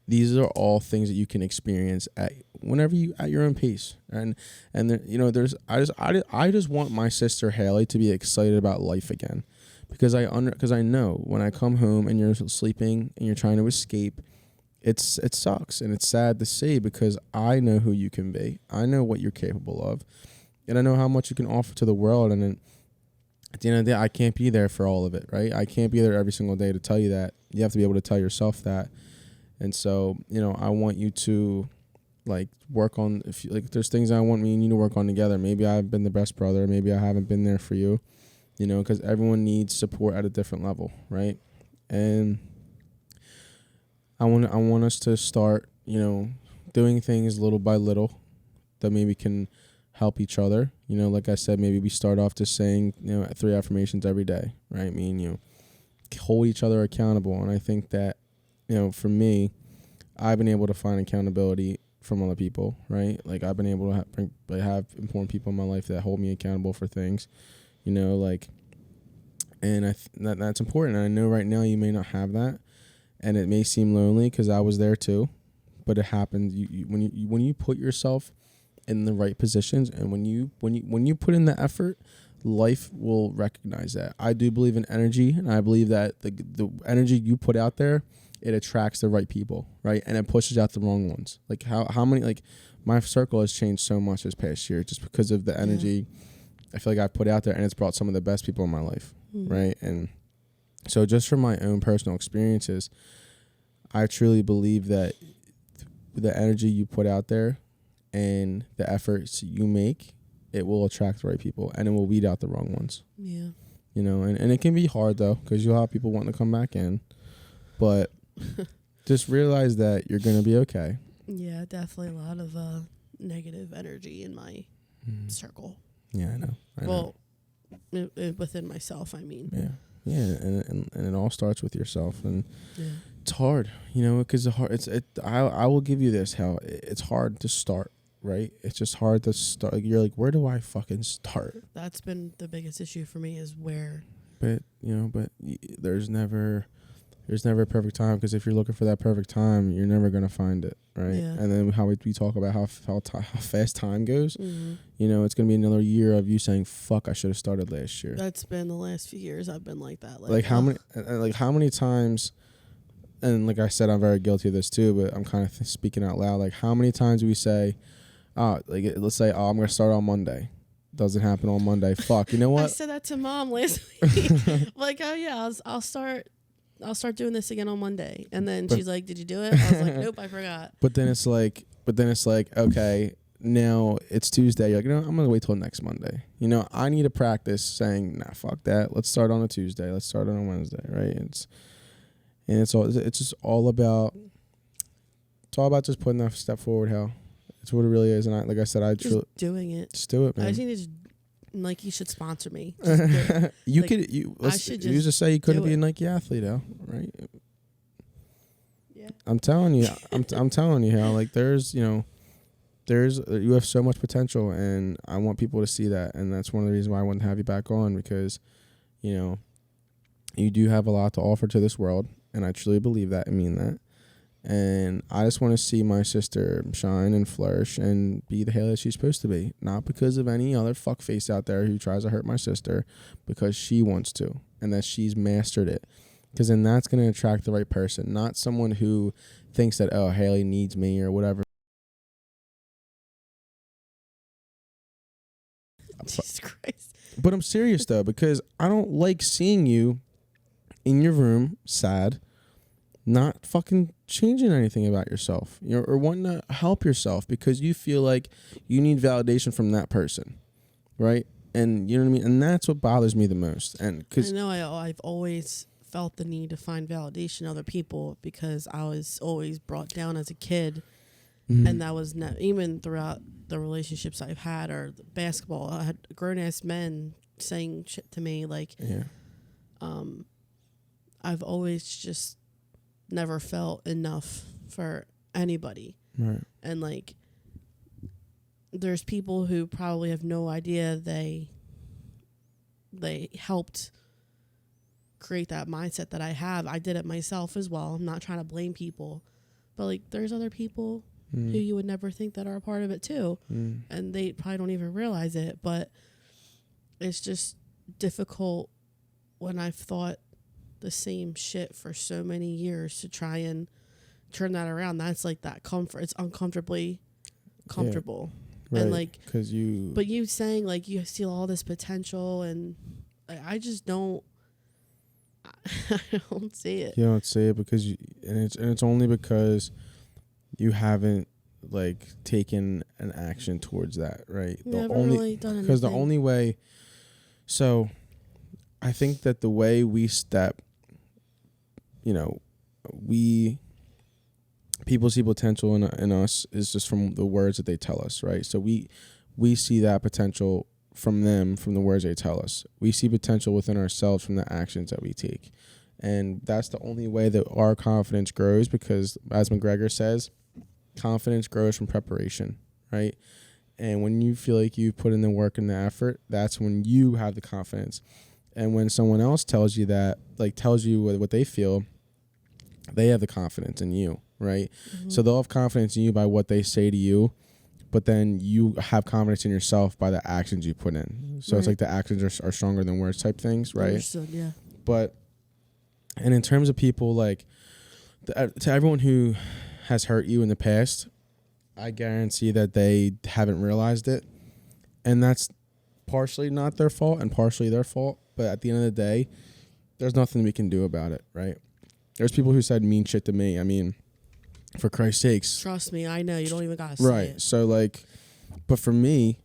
D: these are all things that you can experience at your own pace, and there, you know, I just want my sister Haley to be excited about life again, because I know when I come home and you're sleeping and you're trying to escape, it sucks and it's sad to see because I know who you can be, I know what you're capable of, and I know how much you can offer to the world, and then at the end of the day, I can't be there for all of it, right? I can't be there every single day to tell you that. You have to be able to tell yourself that. And so, you know, I want you to, like, work on, if there's things I want me and you to work on together. Maybe I've been the best brother. Maybe I haven't been there for you, you know, because everyone needs support at a different level, right? And I want us to start, you know, doing things little by little that maybe can help each other. You know, like I said, maybe we start off just saying, you know, 3 affirmations every day, right? Me and you hold each other accountable. And I think that, you know, for me, I've been able to find accountability from other people, right? Like I've been able to have important people in my life that hold me accountable for things, you know, like, and that's important. And I know right now you may not have that, and it may seem lonely because I was there too, but it happens. When you put yourself in the right positions, and when you put in the effort, life will recognize that. I do believe in energy, and I believe that the energy you put out there, it attracts the right people, right? And it pushes out the wrong ones. Like how many, like my circle has changed so much this past year just because of the energy I feel like I put out there, and it's brought some of the best people in my life, right? And so just from my own personal experiences, I truly believe that the energy you put out there and the efforts you make, it will attract the right people, and it will weed out the wrong ones. Yeah. You know, and it can be hard though, because you'll have people wanting to come back in, but just realize that you're going to be okay.
E: Yeah, definitely a lot of negative energy in my circle.
D: Yeah, I know.
E: Well, within myself, I mean.
D: Yeah, and it all starts with yourself, and it's hard, you know, because I will give you this, how it's hard to start, right? It's just hard to start. Like, you're like, where do I fucking start?
E: That's been the biggest issue for me, is where.
D: But there's never a perfect time, because if you're looking for that perfect time, you're never gonna find it, right? Yeah. And then how we talk about how fast time goes, you know, it's gonna be another year of you saying, "Fuck, I should have started last year."
E: That's been the last few years. I've been like that.
D: Like how many times, and like I said, I'm very guilty of this too, but I'm kind of speaking out loud. Like how many times do we say, let's say, I'm gonna start on Monday. Doesn't happen on Monday. Fuck, you know what?
E: I said that to Mom last week. Like, oh yeah, I'll start doing this again on Monday. And then she's like, did you do it? I was like, nope, I forgot.
D: But then it's like, okay, now it's Tuesday. You're like, I'm going to wait till next Monday. You know, I need to practice saying, nah, fuck that. Let's start on a Tuesday. Let's start on a Wednesday, right? It's just all about just putting that step forward, Hal. It's what it really is. And like I said,
E: just doing it.
D: Just do it, man.
E: I just need to Nike should sponsor me.
D: You just say you couldn't be a Nike athlete, though, right?
E: Yeah. Yeah.
D: I'm telling you, I'm telling you how like there's you have so much potential, and I want people to see that, and that's one of the reasons why I want to have you back on, because you do have a lot to offer to this world, and I truly believe that and mean that. And I just want to see my sister shine and flourish and be the Haley that she's supposed to be. Not because of any other fuckface out there who tries to hurt my sister, because she wants to and that she's mastered it. Because then that's going to attract the right person, not someone who thinks that, oh, Haley needs me or whatever.
E: Jesus Christ.
D: But I'm serious, though, because I don't like seeing you in your room, sad, not fucking changing anything about yourself, or wanting to help yourself because you feel like you need validation from that person, right? And you know what I mean? And that's what bothers me the most. And cause
E: I know I've always felt the need to find validation in other people because I was always brought down as a kid.
D: mm-hmm.
E: And that was even throughout the relationships I've had, or the basketball. I had grown-ass men saying shit to me like, I've always just never felt enough for anybody.
D: Right.
E: And like, there's people who probably have no idea they helped create that mindset that I have. I did it myself as well. I'm not trying to blame people, but like, there's other people who you would never think that are a part of it too. And they probably don't even realize it, but it's just difficult when I've thought the same shit for so many years to try and turn that around. That's like that comfort. It's uncomfortably comfortable.
D: Right.
E: And like,
D: but
E: you saying like you see all this potential, and I just don't, I don't see it.
D: You don't see it because it's only because you haven't like taken an action towards that, right?
E: Really done anything.
D: Because the only way, so I think that the way we step, people see potential in us is just from the words that they tell us, right? So we see that potential from them, from the words they tell us. We see potential within ourselves from the actions that we take. And that's the only way that our confidence grows, because as McGregor says, confidence grows from preparation, right? And when you feel like you've put in the work and the effort, that's when you have the confidence. And when someone else tells you that, like tells you what they feel, they have the confidence in you, right? Mm-hmm. So they'll have confidence in you by what they say to you, but then you have confidence in yourself by the actions you put in. So It's like the actions are stronger than words type things, right?
E: Understood, yeah.
D: And in terms of people, like, to everyone who has hurt you in the past, I guarantee that they haven't realized it. And that's partially not their fault and partially their fault. But at the end of the day, there's nothing we can do about it, right? There's people who said mean shit to me. I mean, for Christ's sakes.
E: Trust me, I know. You don't even got to say it.
D: So, like, but for me,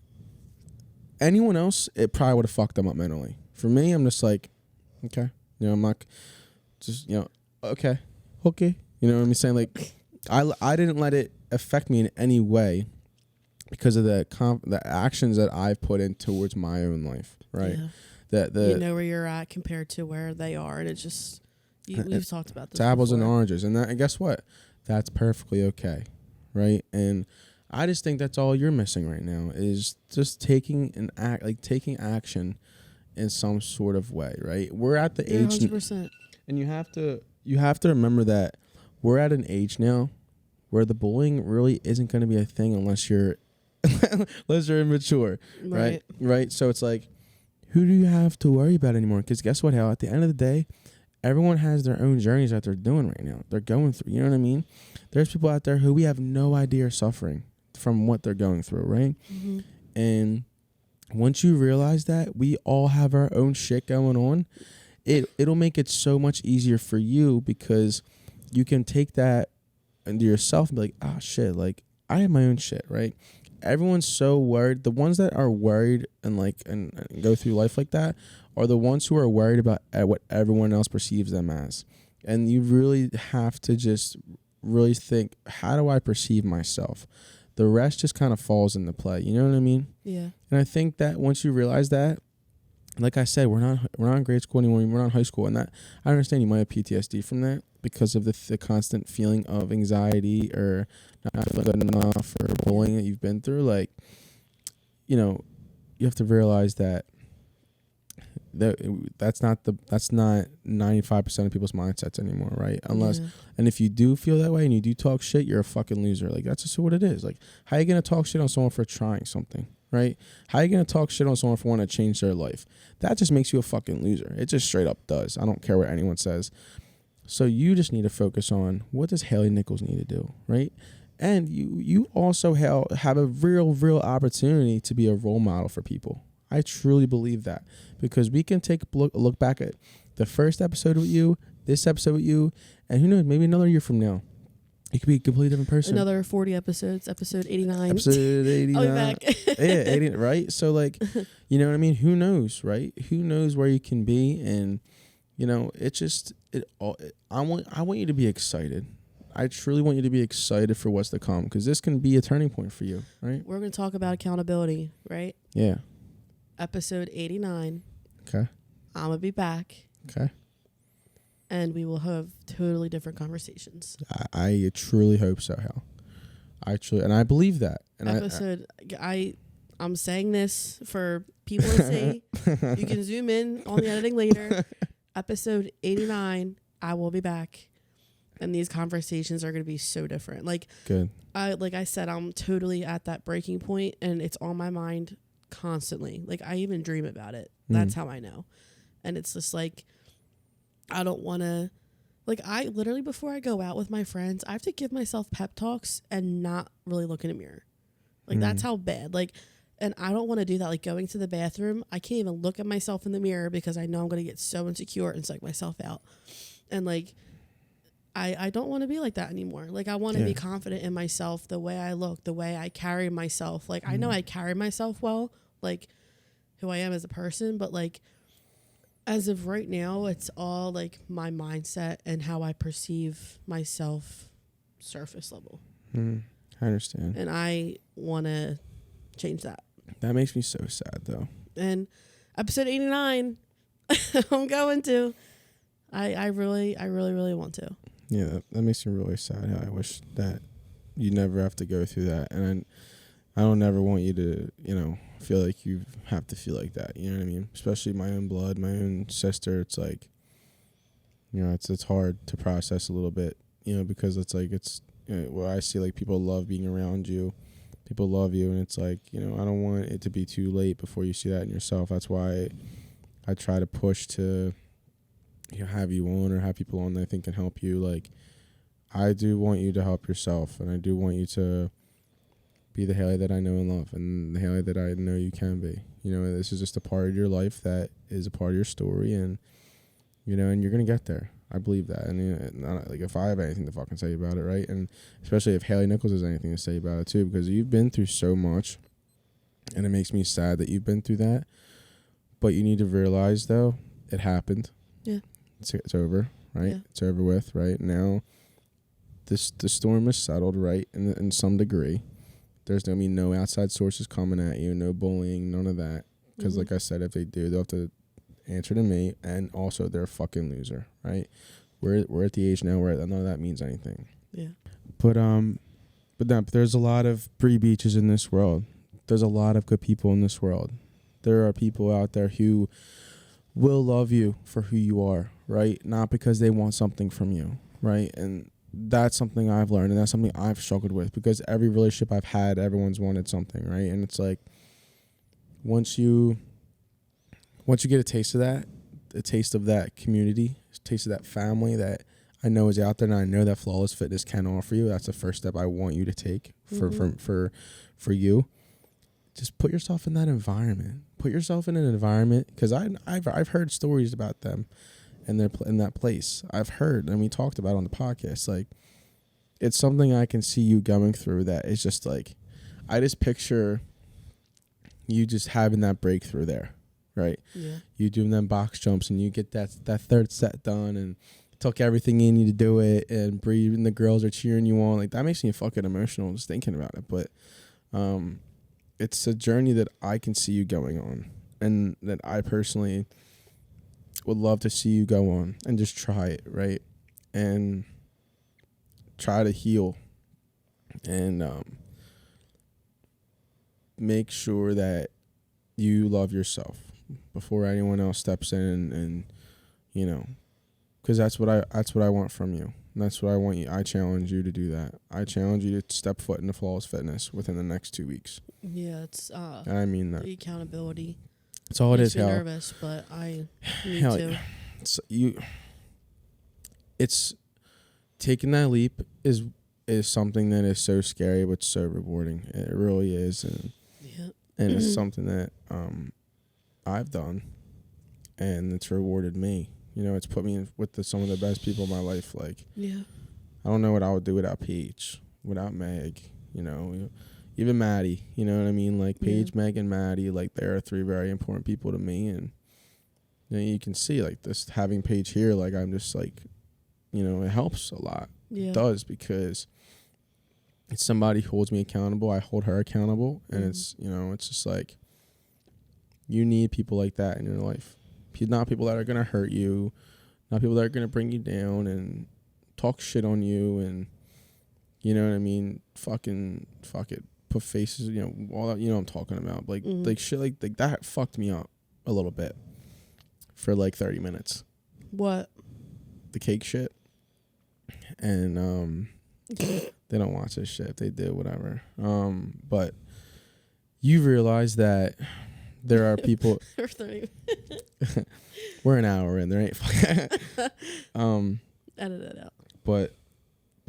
D: anyone else, it probably would have fucked them up mentally. For me, I'm just like, okay. I'm not just, okay. You know what I'm saying? Like, I didn't let it affect me in any way because of the actions that I've put in towards my own life, right?
E: Yeah. You know where you're at compared to where they are, and it's just we've talked about this. It's
D: apples
E: before.
D: and oranges, and guess what? That's perfectly okay, right? And I just think that's all you're missing right now is just taking action in some sort of way, right? We're at the age,
E: 100%.
D: And you have to remember that we're at an age now where the bullying really isn't going to be a thing unless you're immature, right? So it's like, who do you have to worry about anymore? Because guess what, Hal? At the end of the day, everyone has their own journeys that they're doing right now. They're going through, you know what I mean? There's people out there who we have no idea are suffering from what they're going through, right? Mm-hmm. And once you realize that we all have our own shit going on, it'll make it so much easier for you because you can take that into yourself and be like, shit, like I have my own shit, right? Everyone's so worried. The ones that are worried and go through life like that are the ones who are worried about what everyone else perceives them as. And you really have to just really think, how do I perceive myself? The rest just kind of falls into play. You know what I mean?
E: Yeah.
D: And I think that once you realize that, like I said, we're not in grade school anymore. We're not in high school, and that I understand you might have PTSD from that because of the constant feeling of anxiety or not feeling good enough or bullying that you've been through. Like, you know, you have to realize that that's not 95% of people's mindsets anymore, right? Unless and if you do feel that way and you do talk shit, you're a fucking loser. Like, that's just what it is. Like, how you gonna talk shit on someone for trying something, right? How you gonna talk shit on someone for wanting to change their life? That just makes you a fucking loser. It just straight up does. I don't care what anyone says. So you just need to focus on, what does Haley Nichols need to do, right? And you also have a real opportunity to be a role model for people. I truly believe that, because we can take a look back at the first episode with you, this episode with you, and who knows, maybe another year from now, you could be a completely different person.
E: Another 40 episodes, episode 89.
D: Episode 89.
E: I'll be back.
D: Yeah, 80, right? So, like, you know what I mean? Who knows, right? Who knows where you can be? And, you know, I want you to be excited. I truly want you to be excited for what's to come, because this can be a turning point for you, right?
E: We're going to talk about accountability, right?
D: Yeah.
E: Episode 89.
D: Okay.
E: I'm going to be back.
D: Okay.
E: And we will have totally different conversations.
D: I truly hope so, Hal. I believe that. And
E: I'm saying this for people to see. You can zoom in on the editing later. Episode 89, I will be back. And these conversations are going to be so different. Like,
D: good.
E: Like I said, I'm totally at that breaking point, and it's on my mind constantly. Like, I even dream about it. That's how I know. And it's just like, I don't want to, like, I literally, before I go out with my friends, I have to give myself pep talks and not really look in a mirror. Like, that's how bad. Like, and I don't want to do that. Like, going to the bathroom, I can't even look at myself in the mirror because I know I'm going to get so insecure and psych myself out. And, like, I don't want to be like that anymore. Like, I want to be confident in myself, the way I look, the way I carry myself. Like, I know I carry myself well, like, who I am as a person, but, like, as of right now, it's all, like, my mindset and how I perceive myself surface level.
D: I understand.
E: And I want to change that.
D: That makes me so sad, though.
E: And episode 89, I'm going to. I really want to.
D: Yeah, that makes me really sad. I wish that you never have to go through that. And I don't ever want you to, you know, feel like you have to feel like that. You know what I mean? Especially my own blood, my own sister. It's like, you know, it's hard to process a little bit, you know, because it's like, it's, you know, where I see, like, people love being around you. People love you. And it's like, you know, I don't want it to be too late before you see that in yourself. That's why I try to push to, you know, have you on or have people on that I think can help you. Like, I do want you to help yourself, and I do want you to be the Haley that I know and love, and the Haley that I know you can be. You know, this is just a part of your life that is a part of your story, and, you know, and you're gonna get there. I believe that. And, you know, like, if I have anything to fucking say about it, right? And especially if Haley Nichols has anything to say about it too, because you've been through so much, and it makes me sad that you've been through that. But you need to realize, though, it happened.
E: Yeah.
D: It's over, right?
E: Yeah.
D: It's over with, right? Now, the storm is settled, right, in some degree. There's going to be no outside sources coming at you, no bullying, none of that. Because, like I said, if they do, they'll have to answer to me, and also they're a fucking loser, right? We're at the age now where none of that means anything.
E: Yeah.
D: But there's a lot of pretty beaches in this world. There's a lot of good people in this world. There are people out there who will love you for who you are, right? Not because they want something from you, right? And that's something I've learned, and that's something I've struggled with, because every relationship I've had, everyone's wanted something, right? And it's like, once you get a taste of that community, a taste of that family that I know is out there, and I know that Flawless Fitness can offer you, that's the first step I want you to take for you. Just put yourself in that environment. Put yourself in an environment, because I've heard stories about them and they're in that place. I've heard, and we talked about it on the podcast. Like, it's something I can see you going through that is just like, I just picture you just having that breakthrough there, right?
E: Yeah.
D: You doing them box jumps, and you get that third set done, and took everything in you to do it, and breathing. The girls are cheering you on. Like, that makes me fucking emotional just thinking about it. But it's a journey that I can see you going on, and that I personally would love to see you go on and just try it, right? And try to heal and make sure that you love yourself before anyone else steps in and you know, because that's what I want from you. And that's what I want you. I challenge you to do that. I challenge you to step foot into Flawless Fitness within the next 2 weeks.
E: Yeah, it's
D: And I mean that.
E: the accountability.
D: That's all it is.
E: Makes me
D: Hell,
E: nervous, but I need
D: hell,
E: to.
D: It's taking that leap is something that is so scary but so rewarding. It really is, and it's something that I've done, and it's rewarded me. You know, it's put me in with some of the best people in my life. Like,
E: Yeah.
D: I don't know what I would do without Paige, without Meg. You know, even Maddie. You know what I mean? Like Paige, Meg, and Maddie. Like, they are 3 very important people to me, and you know, you can see like this having Paige here. Like, I'm just like, you know, it helps a lot.
E: Yeah.
D: It does, because it's somebody who holds me accountable. I hold her accountable, and it's, you know, it's just like, you need people like that in your life. Not people that are gonna hurt you, not people that are gonna bring you down and talk shit on you, and you know what I mean. Fuck it, put faces. You know, all that. You know what I'm talking about. Like shit like that fucked me up a little bit for like 30 minutes.
E: What?
D: The cake shit. And they don't watch this shit. If they do, whatever. But you realize that there are people. We're an hour in. There ain't.
E: Edit it out.
D: But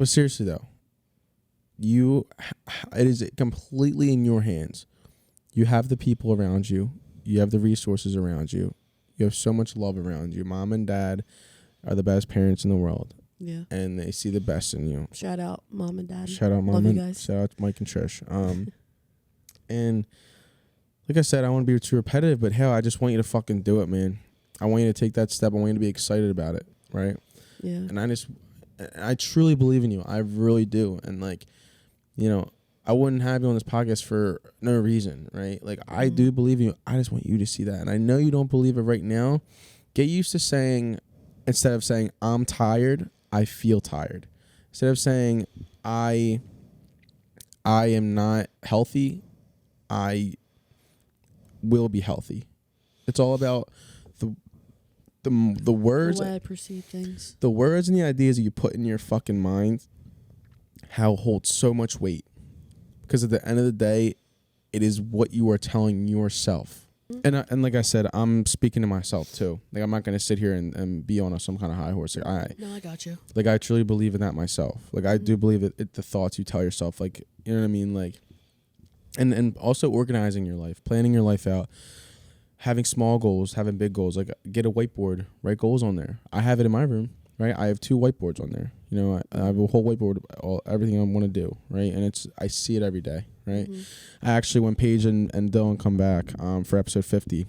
D: seriously though, it is completely in your hands. You have the people around you. You have the resources around you. You have so much love around you. Mom and dad are the best parents in the world.
E: Yeah.
D: And they see the best in you.
E: Shout out mom and dad.
D: Shout out mom
E: Love
D: and
E: you guys.
D: shout out Mike and Trish. And like I said, I want to be too repetitive, but hell, I just want you to fucking do it, man. I want you to take that step. I want you to be excited about it, right?
E: Yeah.
D: And I truly believe in you. I really do. And like, you know, I wouldn't have you on this podcast for no reason, right? Like, I do believe in you. I just want you to see that. And I know you don't believe it right now. Get used to saying, instead of saying I'm tired, I feel tired. Instead of saying I am not healthy, I will be healthy. It's all about the words,
E: the way I perceive things.
D: the words and the ideas that you put in your fucking mind, how hold so much weight. Because at the end of the day, it is what you are telling yourself. And like I said, I'm speaking to myself too. Like, I'm not gonna sit here and be on some kind of high horse. Like,
E: No, I got you.
D: like, I truly believe in that myself. Like, I do believe that the thoughts you tell yourself, like, you know what I mean? Like, and also organizing your life, planning your life out, having small goals, having big goals. Like, get a whiteboard, write goals on there. I have it in my room, right? I have 2 whiteboards on there. You know, I have a whole whiteboard, everything I want to do, right? And I see it every day, right? I actually, when Paige and Dylan come back for episode 50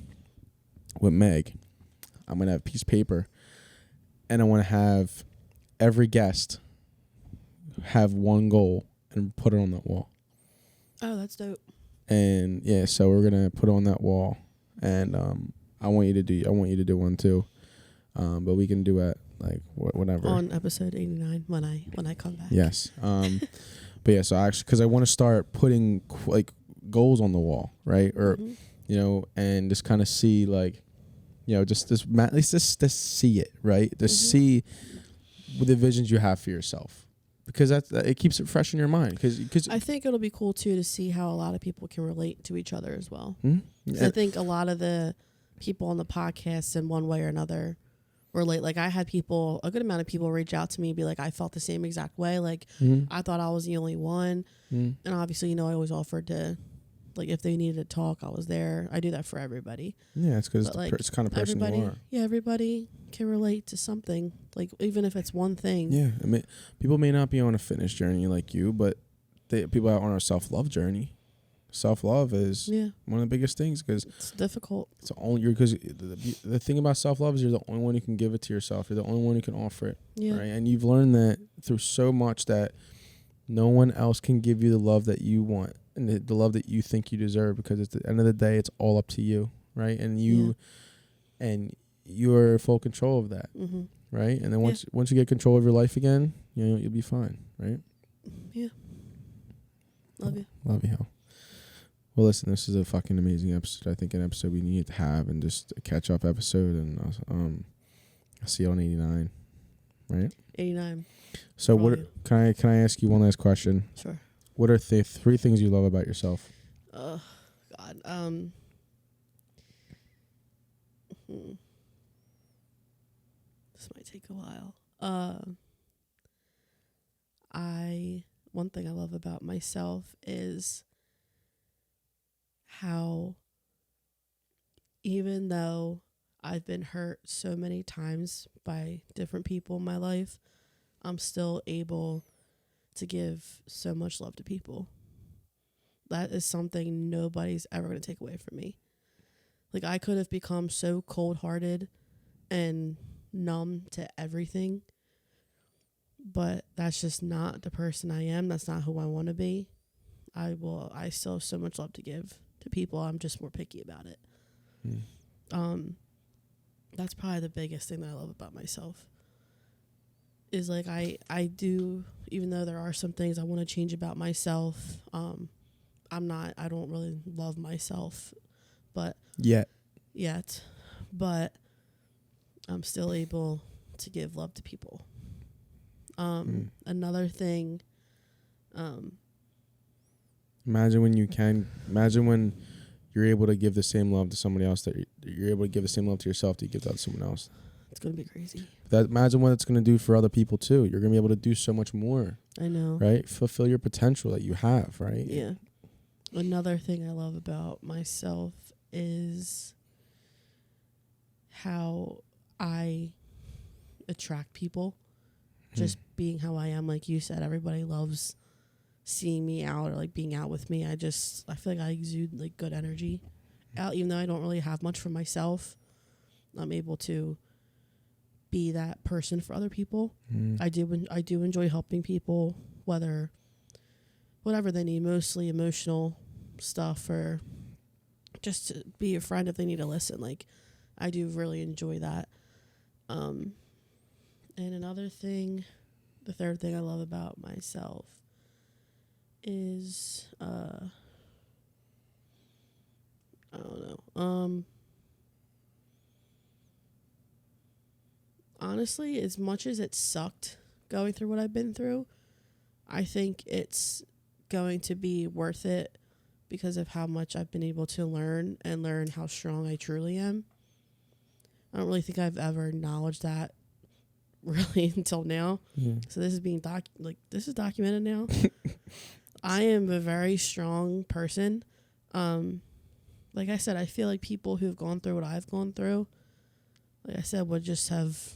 D: with Meg, I'm going to have a piece of paper, and I want to have every guest have one goal and put it on that wall.
E: Oh, that's dope.
D: And yeah, so we're going to put it on that wall, and I want you to do one too. But we can do it like whatever
E: On episode 89 when I come back.
D: Yes. But yeah, so actually, because I want to start putting like goals on the wall, right? Or you know, and just kind of see, like, you know, just at least just see it, right? Just see the visions you have for yourself, because it keeps it fresh in your mind. Because
E: I think it'll be cool too to see how a lot of people can relate to each other as well.
D: Yeah.
E: I think a lot of the people on the podcast in one way or another relate. Like, I had a good amount of people reach out to me and be like, I felt the same exact way. Like, I thought I was the only one. And obviously, you know, I always offered to, like, if they needed to talk, I was there. I do that for everybody.
D: Yeah, it's because
E: But,
D: it's the kind of person you are.
E: Yeah, everybody can relate to something. Like, even if it's one thing.
D: Yeah, I mean, people may not be on a fitness journey like you, but people are on a self-love journey. Self-love is one of the biggest things, because
E: it's difficult.
D: It's because the thing about self-love is you're the only one who can give it to yourself. You're the only one who can offer it.
E: Yeah.
D: Right? And you've learned that through so much, that no one else can give you the love that you want and the love that you think you deserve, because at the end of the day, it's all up to you. right? And you're full control of that,
E: Mm-hmm.
D: right? And then once you get control of your life again, you'll be fine, right?
E: Yeah. Love you.
D: Love you, hell. Well, listen, this is a fucking amazing episode. I think an episode we need to have, and just a catch-up episode, and I'll see you on 89, right?
E: 89.
D: So
E: For all you.
D: can I ask you one last question?
E: Sure.
D: What are three things you love about yourself?
E: God. This might take a while. One thing I love about myself is how, even though I've been hurt so many times by different people in my life, I'm still able to give so much love to people. That is something nobody's ever going to take away from me. Like, I could have become so cold-hearted and numb to everything, but that's just not the person I am. That's not who I want to be. I still have so much love to give to people. I'm just more picky about it. That's probably the biggest thing that I love about myself. Is like I do, even though there are some things I want to change about myself, I don't really love myself, but yet, but I'm still able to give love to people. Another thing,
D: imagine when you're able to give the same love to somebody else that you're able to give the same love to yourself that you give that to someone else.
E: It's going to be crazy.
D: Imagine what it's going to do for other people too. You're going to be able to do so much more.
E: I know.
D: Right? Fulfill your potential that you have, right?
E: Yeah. Another thing I love about myself is how I attract people. Just being how I am, like you said, everybody loves seeing me out or like being out with me. I feel like I exude like good energy out, even though I don't really have much for myself. I'm able to be that person for other people. I do enjoy helping people, whatever they need, mostly emotional stuff or just to be a friend if they need to listen. Like, I do really enjoy that. And another thing, the third thing I love about myself is, I don't know. Honestly, as much as it sucked going through what I've been through, I think it's going to be worth it because of how much I've been able to learn how strong I truly am. I don't really think I've ever acknowledged that really until now. Yeah. So this is being this is documented now. I am a very strong person. Like I said, I feel like people who've gone through what I've gone through, like I said, would just have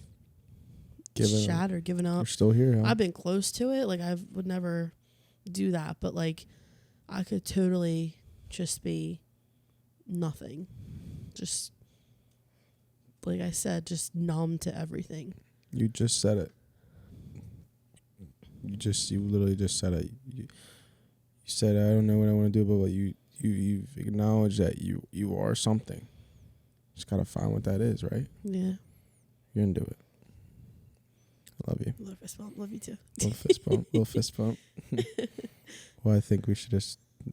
E: given up.
D: You're still here, huh?
E: I've been close to it. Like, I would never do that, but like I could totally just be nothing. Just like I said, just numb to everything.
D: You just said it. You literally just said it. You said, I don't know what I want to do, but you've acknowledged that you are something. Just gotta find what that is, right?
E: Yeah.
D: You're into it. I love you.
E: Little fist bump. Love you too.
D: Little fist bump. Little fist bump. Well, I think we should I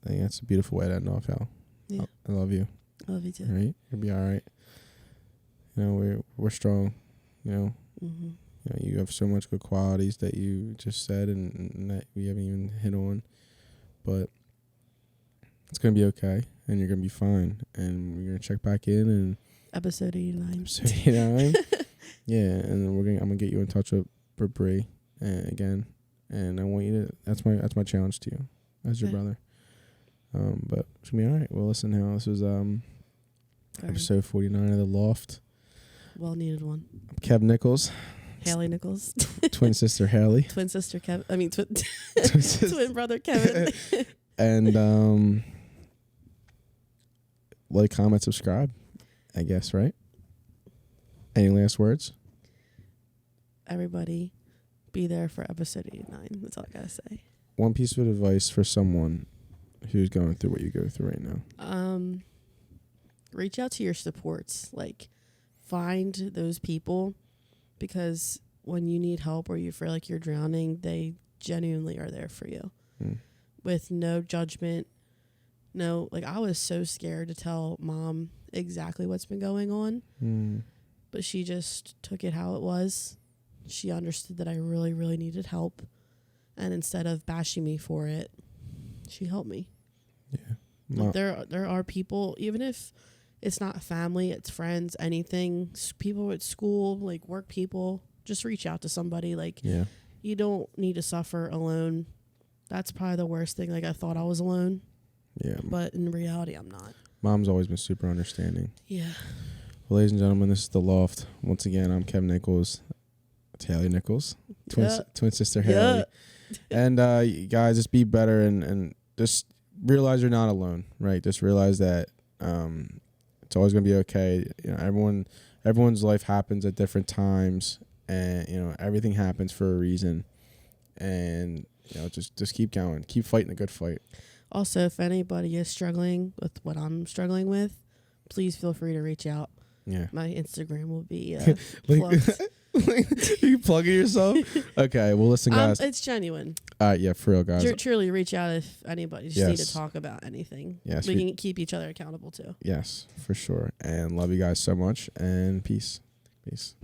D: think that's a beautiful way to end off, Al.
E: Yeah.
D: I love you.
E: I love you too.
D: All right? You'll be all right. You know, we're strong, you know.
E: Mm-hmm.
D: You know, you have so much good qualities that you just said and that we haven't even hit on. But it's going to be okay, and you're going to be fine. And we're going to check back in and
E: Episode 89.
D: Episode 89. Yeah, and then I'm going to get you in touch with Bree again. And I want you to that's my challenge to you as your brother. But it's going to be all right. Well, listen now. This was episode 49 of The Loft.
E: Well needed one.
D: I'm Kev Nichols.
E: Haley Nichols.
D: Twin sister Haley.
E: Twin sister Kevin. I mean, twin brother Kevin.
D: And like, comment, subscribe, I guess, right? Any last words?
E: Everybody, be there for episode 89. That's all I gotta say.
D: One piece of advice for someone who's going through what you go through right now.
E: reach out to your supports. Like, find those people, because when you need help or you feel like you're drowning, they genuinely are there for you with no judgment. No, like, I was so scared to tell Mom exactly what's been going on, but she just took it how it was. She understood that I really, really needed help, and instead of bashing me for it, she helped me.
D: Yeah.
E: Like, there are people, even if it's not family, it's friends, anything, people at school, like work people, just reach out to somebody. Like, you don't need to suffer alone. That's probably the worst thing. Like, I thought I was alone.
D: Yeah.
E: But in reality, I'm not.
D: Mom's always been super understanding.
E: Yeah.
D: Well, ladies and gentlemen, this is The Loft. Once again, I'm Kevin Nichols. It's Haley Nichols. Twin sister Haley. And you guys, just be better and just realize you're not alone, right? Just realize that it's always going to be okay. You know, everyone's life happens at different times, and, you know, everything happens for a reason. And, you know, just keep going. Keep fighting a good fight.
E: Also, if anybody is struggling with what I'm struggling with, please feel free to reach out.
D: Yeah.
E: My Instagram will be
D: Like-
E: plugged.
D: You plugging yourself? Okay, well, listen, guys.
E: It's genuine.
D: Yeah, for real, guys.
E: Truly reach out if anybody just need to talk about anything.
D: Yes,
E: we can keep each other accountable too.
D: Yes, for sure. And love you guys so much. And peace. Peace.